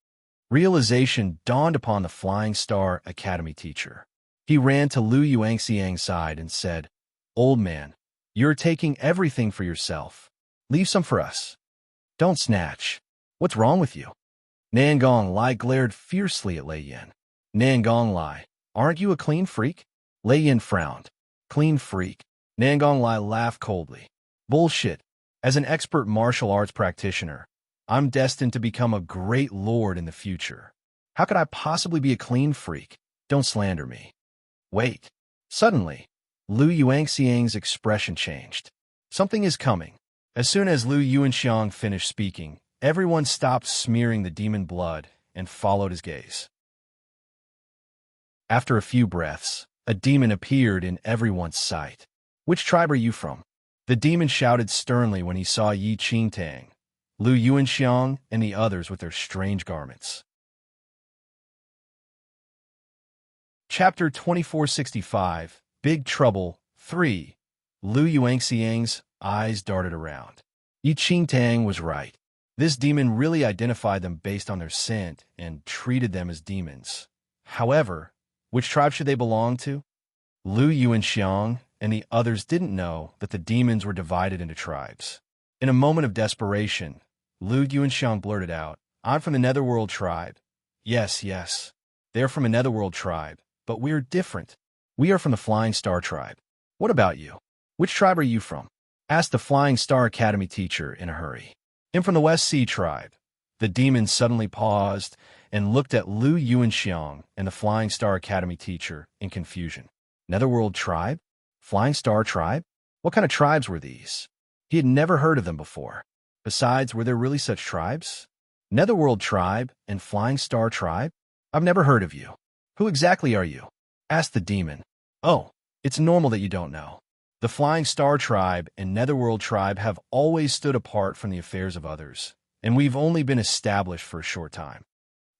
Realization dawned upon the Flying Star Academy teacher. He ran to Lu Yuanxiang's side and said, "Old man, you're taking everything for yourself. Leave some for us. Don't snatch. What's wrong with you?" Nangong Lai glared fiercely at Lei Yin. Nangong Lai, aren't you a clean freak? Lei Yin frowned. Clean freak. Nangong Lai laughed coldly. Bullshit. As an expert martial arts practitioner, I'm destined to become a great lord in the future. How could I possibly be a clean freak? Don't slander me. Wait. Suddenly, Lu Yuanxiang's expression changed. Something is coming. As soon as Lu Yuanxiang finished speaking, everyone stopped smearing the demon blood and followed his gaze. After a few breaths, a demon appeared in everyone's sight. "Which tribe are you from?" The demon shouted sternly when he saw Yi Qingtang, Lu Yuanxiang, and the others with their strange garments. Chapter 2465, Big Trouble 3. Lu Yuanxiang's eyes darted around. Yi Qingtang was right. This demon really identified them based on their scent and treated them as demons. However, which tribe should they belong to? Lu Yuanxiang and the others didn't know that the demons were divided into tribes. In a moment of desperation, Lu Yuanxiang blurted out, "I'm from the Netherworld tribe." Yes, they're from a Netherworld tribe, but we're different. We are from the Flying Star tribe. What about you? Which tribe are you from? Asked the Flying Star Academy teacher in a hurry. I'm from the West Sea tribe. The demon suddenly paused and looked at Lu Yuanxiang and the Flying Star Academy teacher in confusion. Netherworld tribe? Flying Star tribe? What kind of tribes were these? He had never heard of them before. Besides, were there really such tribes? Netherworld tribe and Flying Star tribe? I've never heard of you. Who exactly are you? Asked the demon. Oh, it's normal that you don't know. The Flying Star tribe and Netherworld tribe have always stood apart from the affairs of others, and we've only been established for a short time.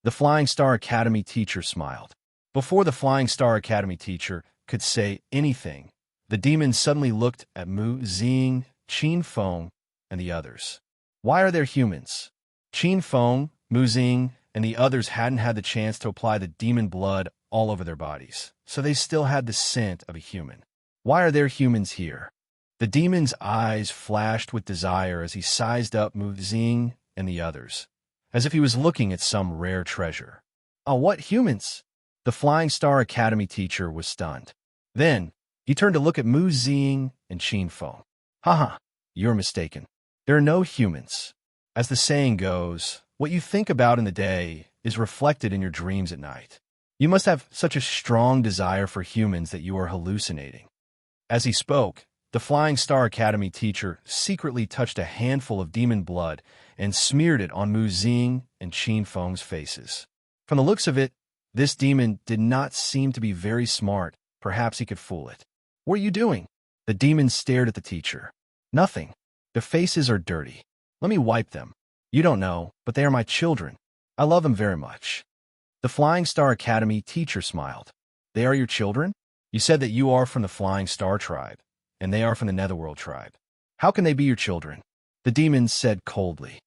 The Flying Star Academy teacher smiled. Before the Flying Star Academy teacher could say anything, the demon suddenly looked at Mu Xing, Qin Feng, and the others. Why are there humans? Qin Feng, Mu Xing, and the others hadn't had the chance to apply the demon blood all over their bodies, so they still had the scent of a human. Why are there humans here? The demon's eyes flashed with desire as he sized up Mu Xing and the others, as if he was looking at some rare treasure. Oh, what humans? The Flying Star Academy teacher was stunned. Then, he turned to look at Mu Xing and Qin Feng. Haha, you're mistaken. There are no humans. As the saying goes, what you think about in the day is reflected in your dreams at night. You must have such a strong desire for humans that you are hallucinating. As he spoke, the Flying Star Academy teacher secretly touched a handful of demon blood and smeared it on Mu Xing and Qin Feng's faces. From the looks of it, this demon did not seem to be very smart. Perhaps he could fool it. What are you doing? The demon stared at the teacher. Nothing. Their faces are dirty. Let me wipe them. You don't know, but they are my children. I love them very much. The Flying Star Academy teacher smiled. They are your children? You said that you are from the Flying Star tribe, and they are from the Netherworld tribe. How can they be your children? The demon said coldly.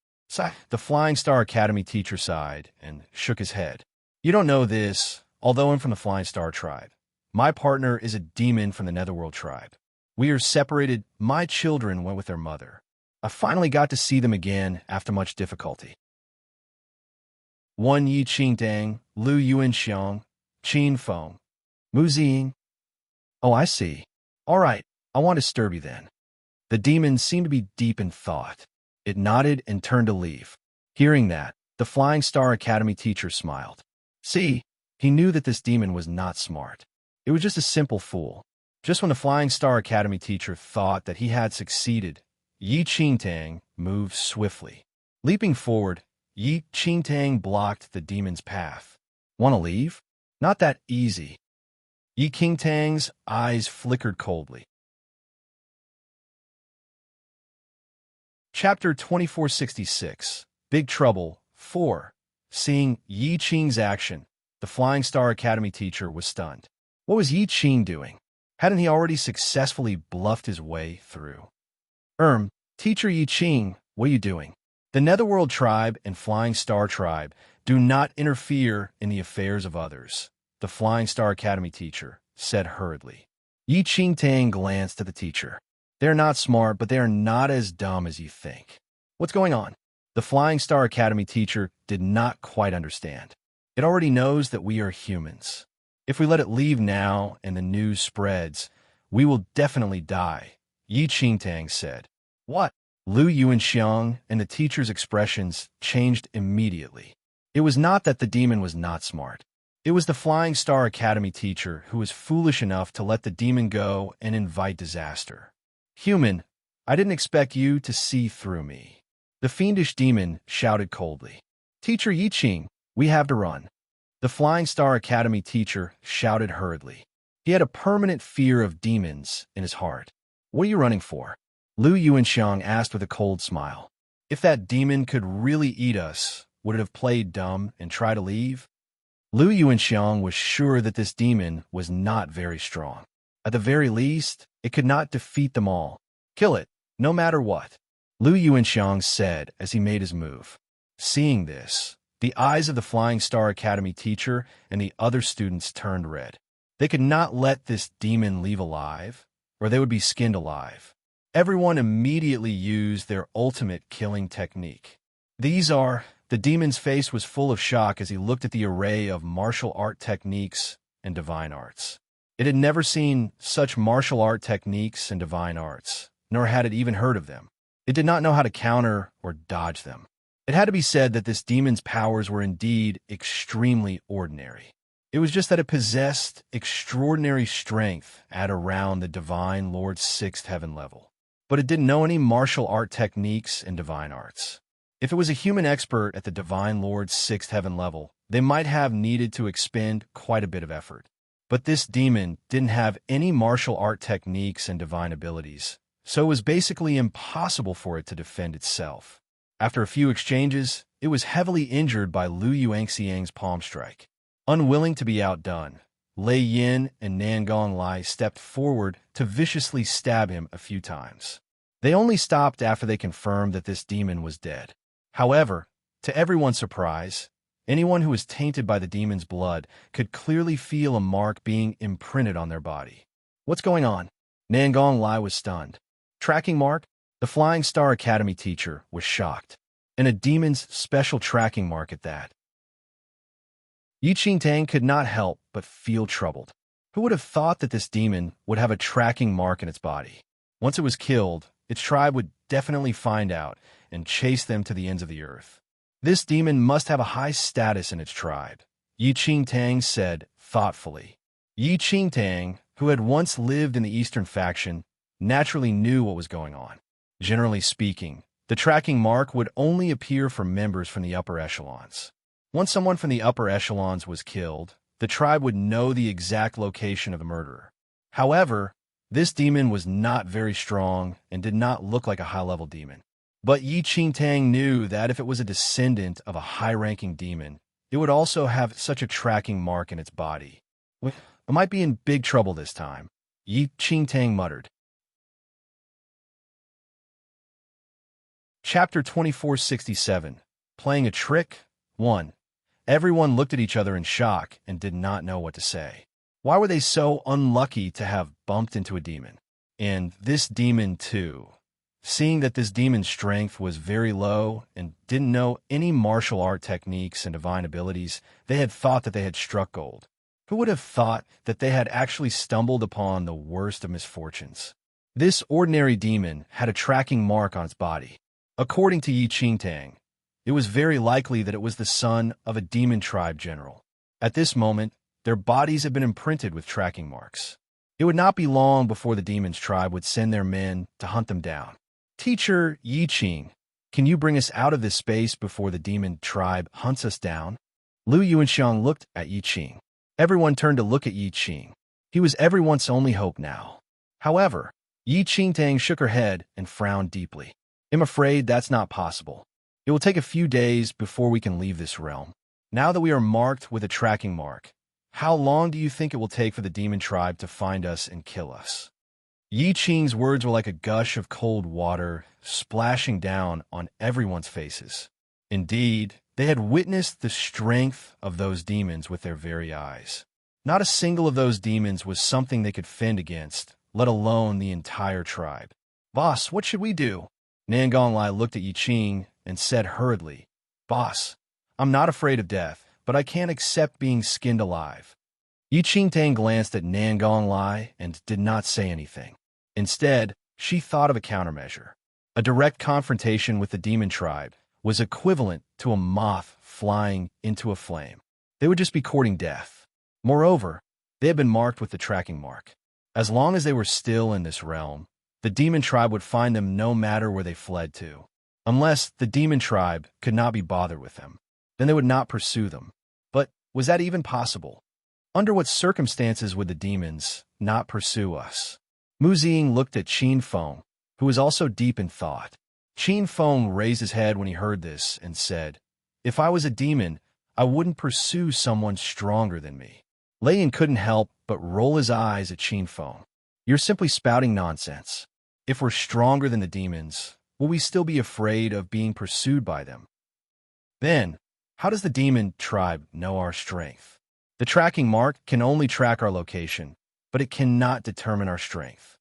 The Flying Star Academy teacher sighed and shook his head. You don't know this, although I'm from the Flying Star tribe. My partner is a demon from the Netherworld tribe. We are separated. My children went with their mother. I finally got to see them again after much difficulty. 1 Yi Qingdang, Lu Yuanxiang, Qin Feng, Mu Xing. Oh, I see. All right, I won't disturb you then. The demon seemed to be deep in thought. It nodded and turned to leave. Hearing that, the Flying Star Academy teacher smiled. See, he knew that this demon was not smart. It was just a simple fool. Just when the Flying Star Academy teacher thought that he had succeeded, Yi Qingtang moved swiftly. Leaping forward, Yi Qingtang blocked the demon's path. Want to leave? Not that easy. Yi Qingtang's eyes flickered coldly. Chapter 2466, Big Trouble 4. Seeing Yi Qing's action, the Flying Star Academy teacher was stunned. What was Yi Qing doing? Hadn't he already successfully bluffed his way through? Teacher Yi Qing, what are you doing? The Netherworld tribe and Flying Star tribe do not interfere in the affairs of others, the Flying Star Academy teacher said hurriedly. Yi Qingtang glanced at the teacher. They're not smart, but they are not as dumb as you think. What's going on? The Flying Star Academy teacher did not quite understand. It already knows that we are humans. If we let it leave now and the news spreads, we will definitely die, Yi Qingtang said. What? Lu Yuanxiang and the teacher's expressions changed immediately. It was not that the demon was not smart. It was the Flying Star Academy teacher who was foolish enough to let the demon go and invite disaster. Human, I didn't expect you to see through me. The fiendish demon shouted coldly. Teacher Yi Qing, we have to run. The Flying Star Academy teacher shouted hurriedly. He had a permanent fear of demons in his heart. What are you running for? Lu Yuanxiang asked with a cold smile. If that demon could really eat us, would it have played dumb and try to leave? Lu Yuanxiang was sure that this demon was not very strong. At the very least, it could not defeat them all. Kill it, no matter what, Lu Yuanxiang said as he made his move. Seeing this, the eyes of the Flying Star Academy teacher and the other students turned red. They could not let this demon leave alive, or they would be skinned alive. Everyone immediately used their ultimate killing technique. The demon's face was full of shock as he looked at the array of martial art techniques and divine arts. It had never seen such martial art techniques and divine arts, nor had it even heard of them. It did not know how to counter or dodge them. It had to be said that this demon's powers were indeed extremely ordinary. It was just that it possessed extraordinary strength at around the Divine Lord's 6th heaven level. But it didn't know any martial art techniques and divine arts. If it was a human expert at the Divine Lord's 6th heaven level, they might have needed to expend quite a bit of effort. But this demon didn't have any martial art techniques and divine abilities, so it was basically impossible for it to defend itself. After a few exchanges, it was heavily injured by Lu Yuanxiang's palm strike. Unwilling to be outdone, Lei Yin and Nangong Lai stepped forward to viciously stab him a few times. They only stopped after they confirmed that this demon was dead. However, to everyone's surprise, anyone who was tainted by the demon's blood could clearly feel a mark being imprinted on their body. What's going on? Nangong Lai was stunned. Tracking mark? The Flying Star Academy teacher was shocked. And a demon's special tracking mark at that. Yi Qingtang could not help but feel troubled. Who would have thought that this demon would have a tracking mark in its body? Once it was killed, its tribe would definitely find out, and chase them to the ends of the earth. This demon must have a high status in its tribe, Yi Qingtang said thoughtfully. Yi Qingtang, who had once lived in the eastern faction, naturally knew what was going on. Generally speaking, the tracking mark would only appear for members from the upper echelons. Once someone from the upper echelons was killed, the tribe would know the exact location of the murderer. However, this demon was not very strong and did not look like a high-level demon. But Yi Qingtang knew that if it was a descendant of a high-ranking demon, it would also have such a tracking mark in its body. "We might be in big trouble this time," Yi Qingtang muttered. Chapter 2467, Playing a Trick 1. Everyone looked at each other in shock and did not know what to say. Why were they so unlucky to have bumped into a demon? And this demon, too. Seeing that this demon's strength was very low and didn't know any martial art techniques and divine abilities, they had thought that they had struck gold. Who would have thought that they had actually stumbled upon the worst of misfortunes? This ordinary demon had a tracking mark on its body. According to Yi Qingtang, it was very likely that it was the son of a demon tribe general. At this moment, their bodies had been imprinted with tracking marks. It would not be long before the demon's tribe would send their men to hunt them down. "Teacher Yi Qing, can you bring us out of this space before the demon tribe hunts us down?" Lu Yuanxiang looked at Yi Qing. Everyone turned to look at Yi Qing. He was everyone's only hope now. However, Yi Qingtang shook her head and frowned deeply. "I'm afraid that's not possible. It will take a few days before we can leave this realm. Now that we are marked with a tracking mark, how long do you think it will take for the demon tribe to find us and kill us?" Yi Qing's words were like a gush of cold water splashing down on everyone's faces. Indeed, they had witnessed the strength of those demons with their very eyes. Not a single of those demons was something they could fend against, let alone the entire tribe. "Boss, what should we do?" Nangonglai looked at Yi Qing and said hurriedly, "Boss, I'm not afraid of death, but I can't accept being skinned alive." Yi Qingtang glanced at Nangonglai and did not say anything. Instead, she thought of a countermeasure. A direct confrontation with the demon tribe was equivalent to a moth flying into a flame. They would just be courting death. Moreover, they had been marked with the tracking mark. As long as they were still in this realm, the demon tribe would find them no matter where they fled to. Unless the demon tribe could not be bothered with them, then they would not pursue them. But was that even possible? Under what circumstances would the demons not pursue us? Mu Ziying looked at Qin Feng, who was also deep in thought. Qin Feng raised his head when he heard this and said, "If I was a demon, I wouldn't pursue someone stronger than me." Lei Yin couldn't help but roll his eyes at Qin Feng. "You're simply spouting nonsense. If we're stronger than the demons, will we still be afraid of being pursued by them? Then, how does the demon tribe know our strength? The tracking mark can only track our location, but it cannot determine our strength."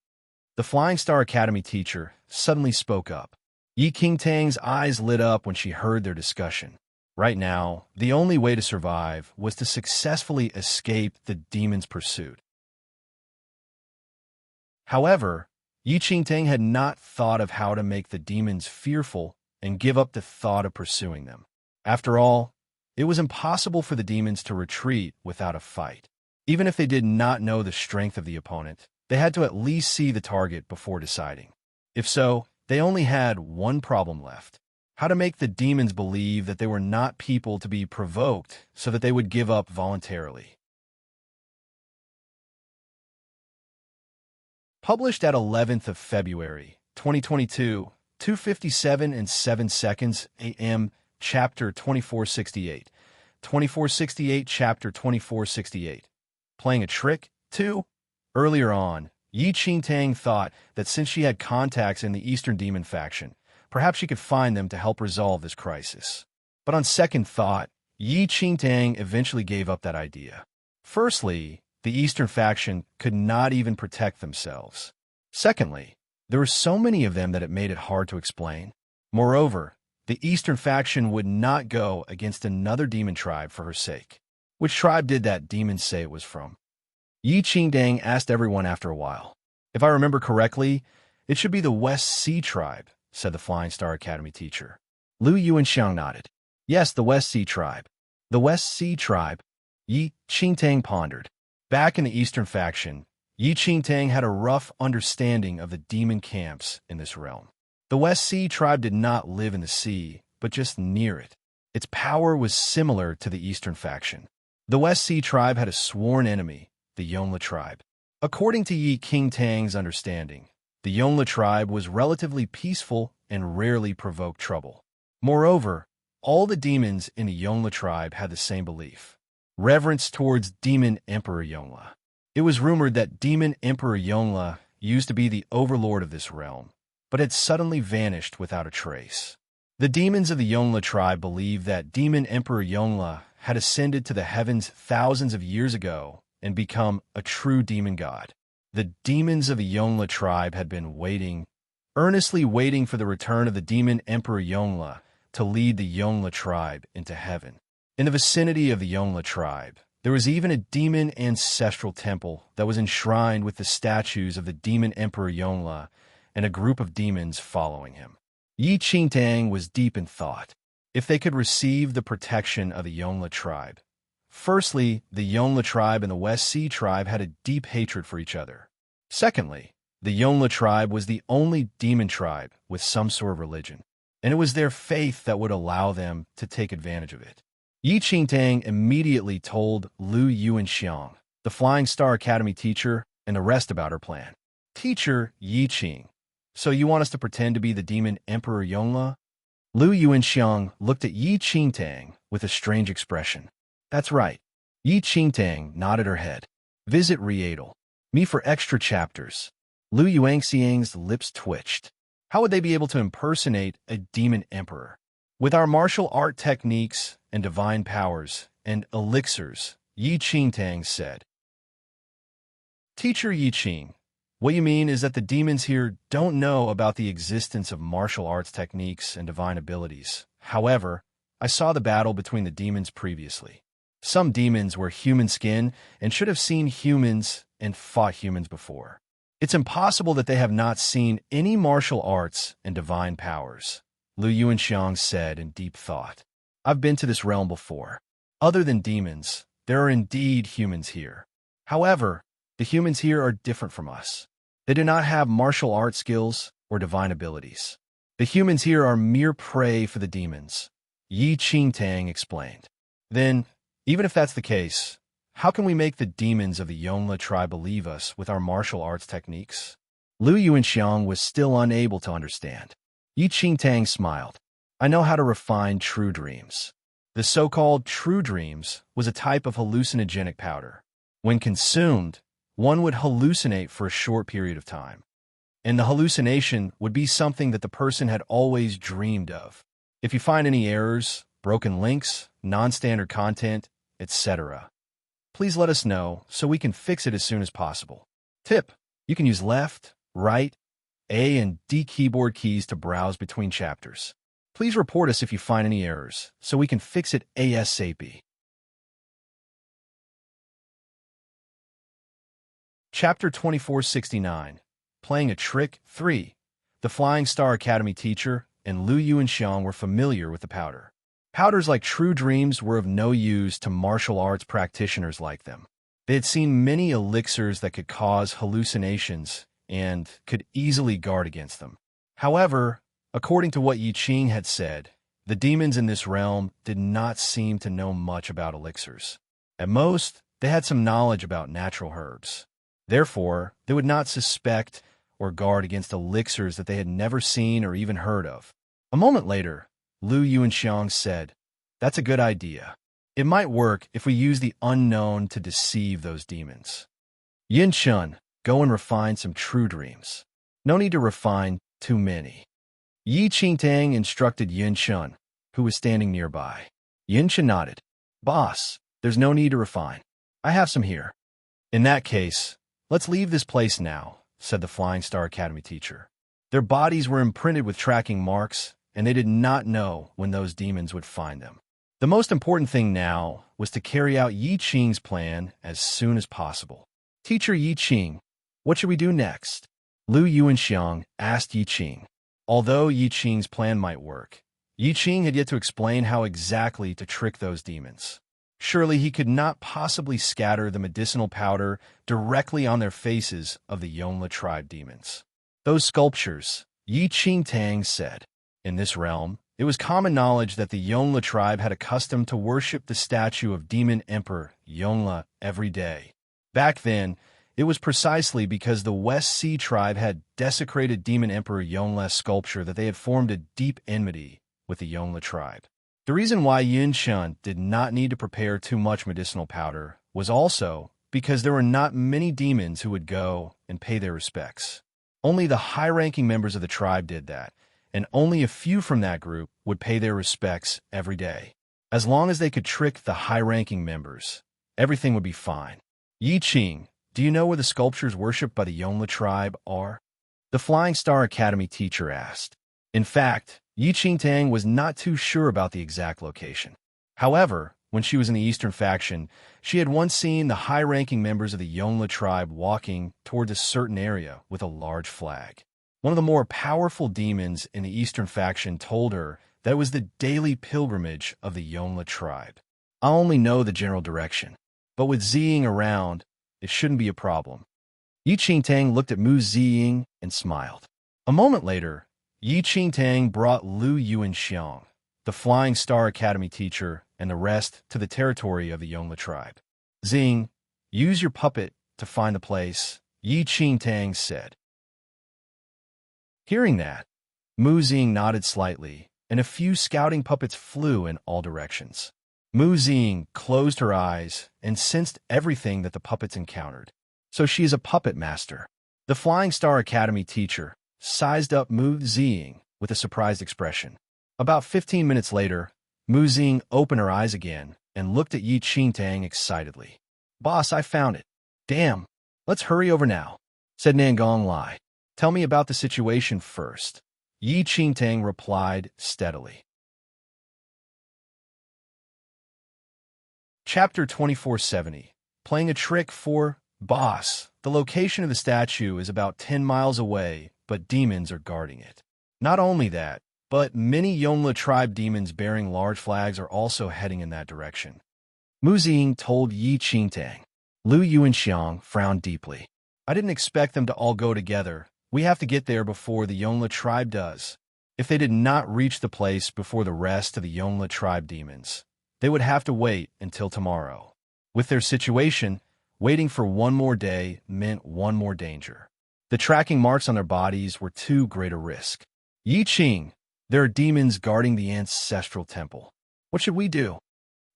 The Flying Star Academy teacher suddenly spoke up. Yi Qingtang's eyes lit up when she heard their discussion. Right now, the only way to survive was to successfully escape the demon's pursuit. However, Yi Qingtang had not thought of how to make the demons fearful and give up the thought of pursuing them. After all, it was impossible for the demons to retreat without a fight. Even if they did not know the strength of the opponent, they had to at least see the target before deciding. If so, they only had one problem left: how to make the demons believe that they were not people to be provoked so that they would give up voluntarily. Published at 11th of February, 2022, 2:57 and 7 seconds a.m., Chapter 2468. 2468, Chapter 2468. Playing a Trick 2? Earlier on, Yi Qingtang thought that since she had contacts in the Eastern Demon faction, perhaps she could find them to help resolve this crisis. But on second thought, Yi Qingtang eventually gave up that idea. Firstly, the Eastern faction could not even protect themselves. Secondly, there were so many of them that it made it hard to explain. Moreover, the Eastern faction would not go against another demon tribe for her sake. Which tribe did that demon say it was from? Yi Qingtang asked everyone after a while. If I remember correctly, it should be the West Sea tribe, said the Flying Star Academy teacher. Lu Yuanxiang nodded. Yes, the West Sea Tribe. The West Sea Tribe? Yi Qingtang pondered. Back in the Eastern faction, Yi Qingtang had a rough understanding of the demon camps in this realm. The West Sea Tribe did not live in the sea, but just near it. Its power was similar to the Eastern faction. The West Sea Tribe had a sworn enemy, the Yonla Tribe. According to Yi Qingtang's understanding, the Yonla Tribe was relatively peaceful and rarely provoked trouble. Moreover, all the demons in the Yonla Tribe had the same belief: reverence towards Demon Emperor Yonla. It was rumored that Demon Emperor Yonla used to be the overlord of this realm, but had suddenly vanished without a trace. The demons of the Yonla tribe believed that Demon Emperor Yonla had ascended to the heavens thousands of years ago and become a true demon god. The demons of the Yonla tribe had been earnestly waiting for the return of the Demon Emperor Yonla to lead the Yonla tribe into heaven. In the vicinity of the Yonla tribe, there was even a demon ancestral temple that was enshrined with the statues of the Demon Emperor Yonla and a group of demons following him. Yi Qingtang was deep in thought. If they could receive the protection of the Yonla tribe. Firstly, the Yonla tribe and the West Sea tribe had a deep hatred for each other. Secondly, the Yonla tribe was the only demon tribe with some sort of religion, and it was their faith that would allow them to take advantage of it. Yi Qingtang immediately told Lu Yuanxiang, the Flying Star Academy teacher, and the rest about her plan. Teacher Yi Qing, so you want us to pretend to be the Demon Emperor Yonla? Lu Yuanxiang looked at Yi Qingtang with a strange expression. That's right. Yi Qingtang nodded her head. Visit Readel. Me for extra chapters. Lu Yuanxiang's lips twitched. How would they be able to impersonate a demon emperor? With our martial art techniques and divine powers and elixirs, Yi Qingtang said. Teacher Yi Qing, what you mean is that the demons here don't know about the existence of martial arts techniques and divine abilities. However, I saw the battle between the demons previously. Some demons wear human skin and should have seen humans and fought humans before. It's impossible that they have not seen any martial arts and divine powers, Lu Yuanxiang said in deep thought. I've been to this realm before. Other than demons, there are indeed humans here. However, the humans here are different from us. They do not have martial art skills or divine abilities. The humans here are mere prey for the demons, Yi Qingtang explained. Then, even if that's the case, how can we make the demons of the Yonla tribe believe us with our martial arts techniques? Lu Yuanxiang was still unable to understand. Yi Qingtang smiled. I know how to refine true dreams. The so-called true dreams was a type of hallucinogenic powder. When consumed, one would hallucinate for a short period of time. And the hallucination would be something that the person had always dreamed of. If you find any errors, broken links, non-standard content, etc., please let us know so we can fix it as soon as possible. Tip: you can use left, right, A and D keyboard keys to browse between chapters. Please report us if you find any errors so we can fix it ASAP. Chapter 2469, Playing a Trick 3. The Flying Star Academy teacher and Lu Yuanxiang were familiar with the powder. Powders like True Dreams were of no use to martial arts practitioners like them. They had seen many elixirs that could cause hallucinations and could easily guard against them. However, according to what Yi Qing had said, the demons in this realm did not seem to know much about elixirs. At most, they had some knowledge about natural herbs. Therefore, they would not suspect or guard against elixirs that they had never seen or even heard of. A moment later, Lu Yuanxiang said, That's a good idea. It might work if we use the unknown to deceive those demons. Yin Shun, go and refine some true dreams. No need to refine too many. Yi Qingtang instructed Yin Shun, who was standing nearby. Yin Shun nodded. Boss, there's no need to refine. I have some here. In that case, let's leave this place now, said the Flying Star Academy teacher. Their bodies were imprinted with tracking marks, and they did not know when those demons would find them. The most important thing now was to carry out Yi Qing's plan as soon as possible. Teacher Yi Qing, what should we do next? Lu Yuanxiang asked Yi Qing. Although Yi Qing's plan might work, Yi Qing had yet to explain how exactly to trick those demons. Surely he could not possibly scatter the medicinal powder directly on their faces of the Yonla tribe demons. Those sculptures, Yi Qingtang said. In this realm, it was common knowledge that the Yonla tribe had a custom to worship the statue of Demon Emperor Yonla every day. Back then, it was precisely because the West Sea tribe had desecrated Demon Emperor Yonla's sculpture that they had formed a deep enmity with the Yonla tribe. The reason why Yinshun did not need to prepare too much medicinal powder was also because there were not many demons who would go and pay their respects. Only the high-ranking members of the tribe did that, and only a few from that group would pay their respects every day. As long as they could trick the high-ranking members, everything would be fine. Yi Qing, do you know where the sculptures worshipped by the Yonla tribe are? The Flying Star Academy teacher asked. In fact, Yi Qingtang was not too sure about the exact location. However, when she was in the Eastern faction, she had once seen the high-ranking members of the Yonla tribe walking towards a certain area with a large flag. One of the more powerful demons in the Eastern faction told her that it was the daily pilgrimage of the Yonla tribe. I only know the general direction, but with Ziying around, it shouldn't be a problem. Yi Qingtang looked at Mu Ziying and smiled. A moment later, Yi Qingtang brought Lu Yuanxiang, the Flying Star Academy teacher, and the rest to the territory of the Yonla tribe. Ziying, use your puppet to find the place, Yi Qingtang said. Hearing that, Mu Ziying nodded slightly, and a few scouting puppets flew in all directions. Mu Ziying closed her eyes and sensed everything that the puppets encountered. So she is a puppet master. The Flying Star Academy teacher sized up Mu Ziying with a surprised expression. About 15 minutes later, Mu Ziying opened her eyes again and looked at Yi Qingtang excitedly. Boss, I found it. Damn, let's hurry over now, said Nangong Lai. Tell me about the situation first, Yi Qingtang replied steadily. Chapter 2470. Playing a trick for Boss. The location of the statue is about 10 miles away, but demons are guarding it. Not only that, but many Yonla tribe demons bearing large flags are also heading in that direction. Mu Ziying told Yi Qingtang. Lu Yuanxiang frowned deeply. I didn't expect them to all go together. We have to get there before the Yonla tribe does. If they did not reach the place before the rest of the Yonla tribe demons, they would have to wait until tomorrow. With their situation, waiting for one more day meant one more danger. The tracking marks on their bodies were too great a risk. Yi Qing, there are demons guarding the ancestral temple. What should we do?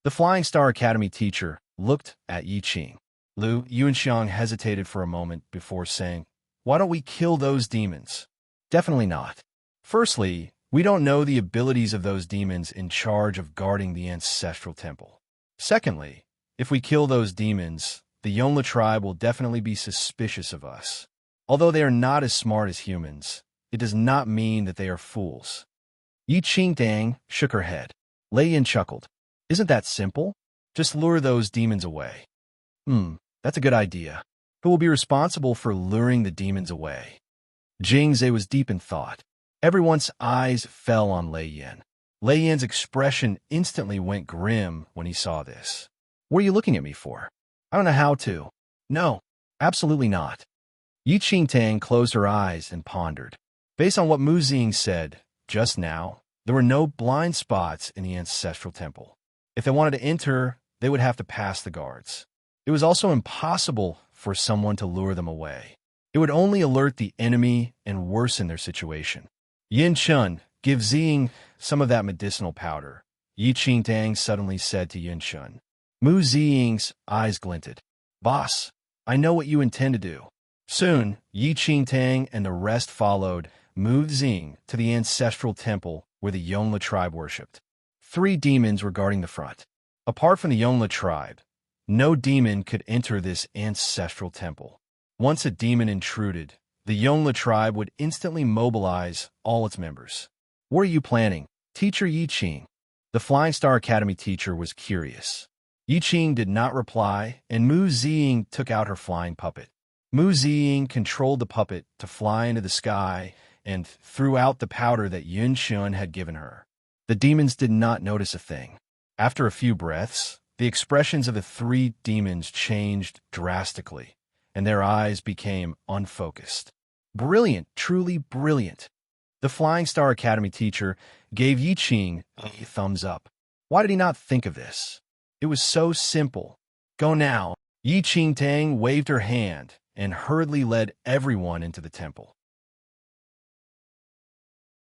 The Flying Star Academy teacher looked at Yi Qing. Lu Yuanxiang hesitated for a moment before saying, why don't we kill those demons? Definitely not. Firstly, we don't know the abilities of those demons in charge of guarding the ancestral temple. Secondly, if we kill those demons, the Yonla tribe will definitely be suspicious of us. Although they are not as smart as humans, it does not mean that they are fools. Yi Qingtang shook her head. Lei Yin chuckled. Isn't that simple? Just lure those demons away. That's a good idea. Who will be responsible for luring the demons away? Jingze was deep in thought. Everyone's eyes fell on Lei Yin. Lei Yin's expression instantly went grim when he saw this. What are you looking at me for? I don't know how to. No, absolutely not. Yi Qingtang closed her eyes and pondered. Based on what Mu Ziying said just now, there were no blind spots in the ancestral temple. If they wanted to enter, they would have to pass the guards. It was also impossible for someone to lure them away. It would only alert the enemy and worsen their situation. Yin Chun, give Ziying some of that medicinal powder, Yi Qingtang suddenly said to Yin Chun. Mu Ziying's eyes glinted. Boss, I know what you intend to do. Soon, Yi Qingtang and the rest followed Mu Ziying to the ancestral temple where the Yonla tribe worshipped. 3 demons were guarding the front. Apart from the Yonla tribe, no demon could enter this ancestral temple. Once a demon intruded, the Yonla tribe would instantly mobilize all its members. What are you planning, Teacher Yi Qing? The Flying Star Academy teacher was curious. Yi Qing did not reply, and Mu Ziying took out her flying puppet. Mu Ziying controlled the puppet to fly into the sky and threw out the powder that Yun Shun had given her. The demons did not notice a thing. After a few breaths, the expressions of the three demons changed drastically, and their eyes became unfocused. Brilliant, truly brilliant. The Flying Star Academy teacher gave Yi Qing a thumbs up. Why did he not think of this? It was so simple. Go now. Yi Qing Tang waved her hand and hurriedly led everyone into the temple.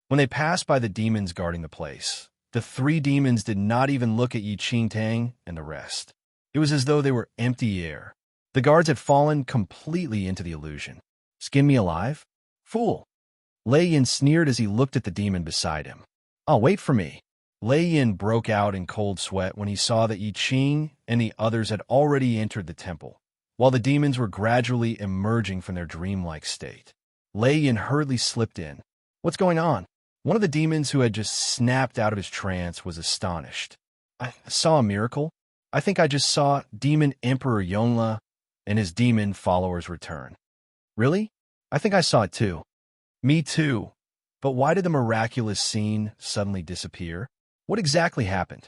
When they passed by the demons guarding the place, the three demons did not even look at Yi Qing Tang and the rest. It was as though they were empty air. The guards had fallen completely into the illusion. Skin me alive? Fool! Lei Yin sneered as he looked at the demon beside him. Oh, wait for me. Lei Yin broke out in cold sweat when he saw that Yi Qing and the others had already entered the temple, while the demons were gradually emerging from their dreamlike state. Lei Yin hurriedly slipped in. What's going on? One of the demons who had just snapped out of his trance was astonished. I saw a miracle. I think I just saw Demon Emperor Yongle and his demon followers return. Really? I think I saw it too. Me too. But why did the miraculous scene suddenly disappear? What exactly happened?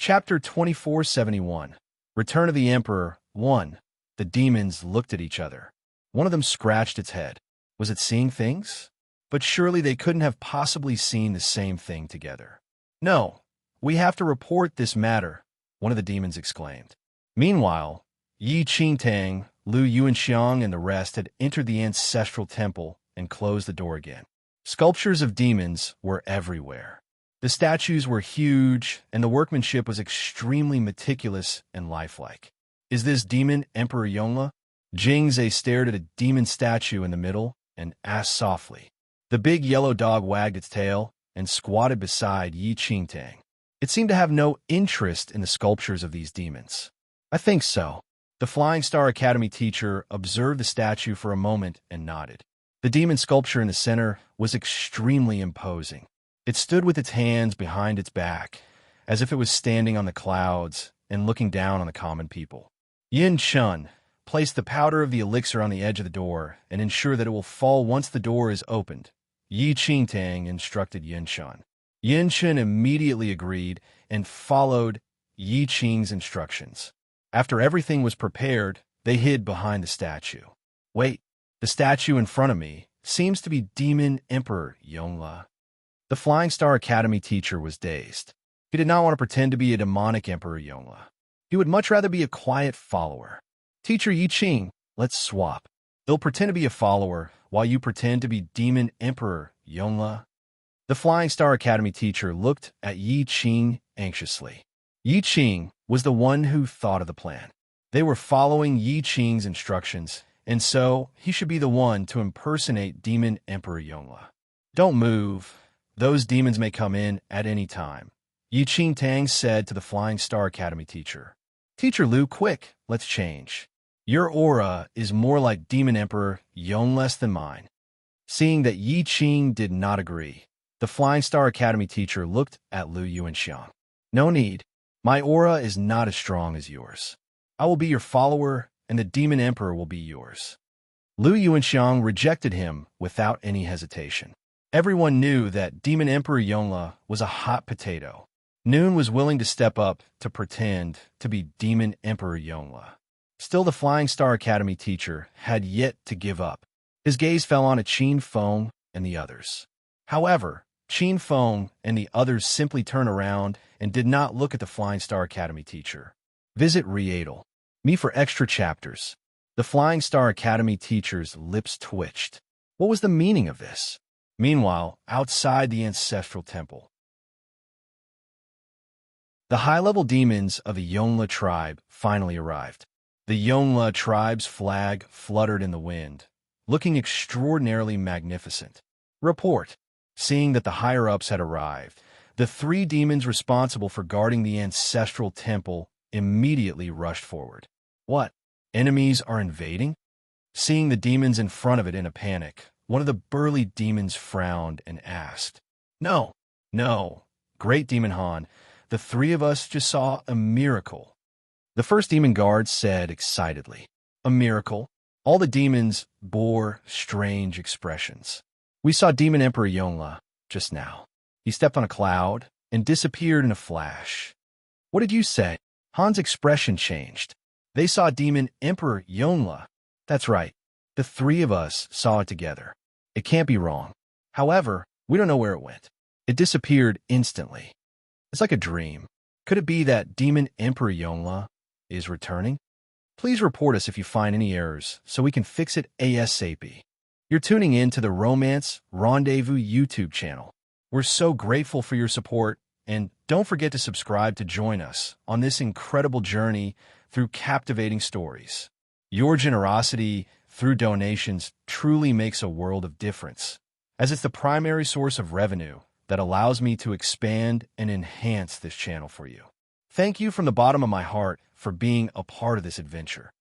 Chapter 2471. Return of the Emperor 1. The demons looked at each other. One of them scratched its head. Was it seeing things? But surely they couldn't have possibly seen the same thing together. No, we have to report this matter, one of the demons exclaimed. Meanwhile, Yi Qing Tang, Lu Yuanxiang, and the rest had entered the ancestral temple and closed the door again. Sculptures of demons were everywhere. The statues were huge, and the workmanship was extremely meticulous and lifelike. Is this Demon Emperor Yongle? Jingze stared at a demon statue in the middle and asked softly. The big yellow dog wagged its tail and squatted beside Yi Qing Tang. It seemed to have no interest in the sculptures of these demons. I think so. The Flying Star Academy teacher observed the statue for a moment and nodded. The demon sculpture in the center was extremely imposing. It stood with its hands behind its back, as if it was standing on the clouds and looking down on the common people. Yin Shun, place the powder of the elixir on the edge of the door and ensure that it will fall once the door is opened. Yi Qing Tang instructed Yin Shun. Yin Shun immediately agreed and followed Yi Qing's instructions. After everything was prepared, they hid behind the statue. Wait, the statue in front of me seems to be Demon Emperor Yongle. The Flying Star Academy teacher was dazed. He did not want to pretend to be a demonic Emperor Yongle. He would much rather be a quiet follower. Teacher Yi Qing, let's swap. He'll pretend to be a follower while you pretend to be Demon Emperor Yongle. The Flying Star Academy teacher looked at Yi Qing anxiously. Yi Qing was the one who thought of the plan. They were following Yi Qing's instructions, and so he should be the one to impersonate Demon Emperor Yongle. Don't move. Those demons may come in at any time, Yi Qing Tang said to the Flying Star Academy teacher. Teacher Lu, quick, let's change. Your aura is more like Demon Emperor Yongle than mine. Seeing that Yi Qing did not agree, the Flying Star Academy teacher looked at Lu Yuanxiang. No need. My aura is not as strong as yours. I will be your follower, and the Demon Emperor will be yours. Lu Yuanxiang rejected him without any hesitation. Everyone knew that Demon Emperor Yongle was a hot potato. Noon was willing to step up to pretend to be Demon Emperor Yongle. Still, the Flying Star Academy teacher had yet to give up. His gaze fell on Qin Feng and the others. However, Qin Feng and the others simply turned around and did not look at the Flying Star Academy teacher. Visit Readle. Me for extra chapters. The Flying Star Academy teacher's lips twitched. What was the meaning of this? Meanwhile, outside the ancestral temple, the high-level demons of the Yongle tribe finally arrived. The Yongle tribe's flag fluttered in the wind, looking extraordinarily magnificent. Report. Seeing that the higher-ups had arrived, the three demons responsible for guarding the ancestral temple immediately rushed forward. What? Enemies are invading? Seeing the demons in front of it in a panic, one of the burly demons frowned and asked, No, Great Demon Han, the three of us just saw a miracle. The first demon guard said excitedly, A miracle? All the demons bore strange expressions. We saw Demon Emperor Yonla just now. He stepped on a cloud and disappeared in a flash. What did you say? Han's expression changed. They saw Demon Emperor Yonla. That's right. The three of us saw it together. It can't be wrong. However, we don't know where it went. It disappeared instantly. It's like a dream. Could it be that Demon Emperor Yonla is returning? Please report us if you find any errors so we can fix it ASAP. You're tuning in to the Romance Rendezvous YouTube channel. We're so grateful for your support, and don't forget to subscribe to join us on this incredible journey through captivating stories. Your generosity through donations truly makes a world of difference, as it's the primary source of revenue that allows me to expand and enhance this channel for you. Thank you from the bottom of my heart for being a part of this adventure.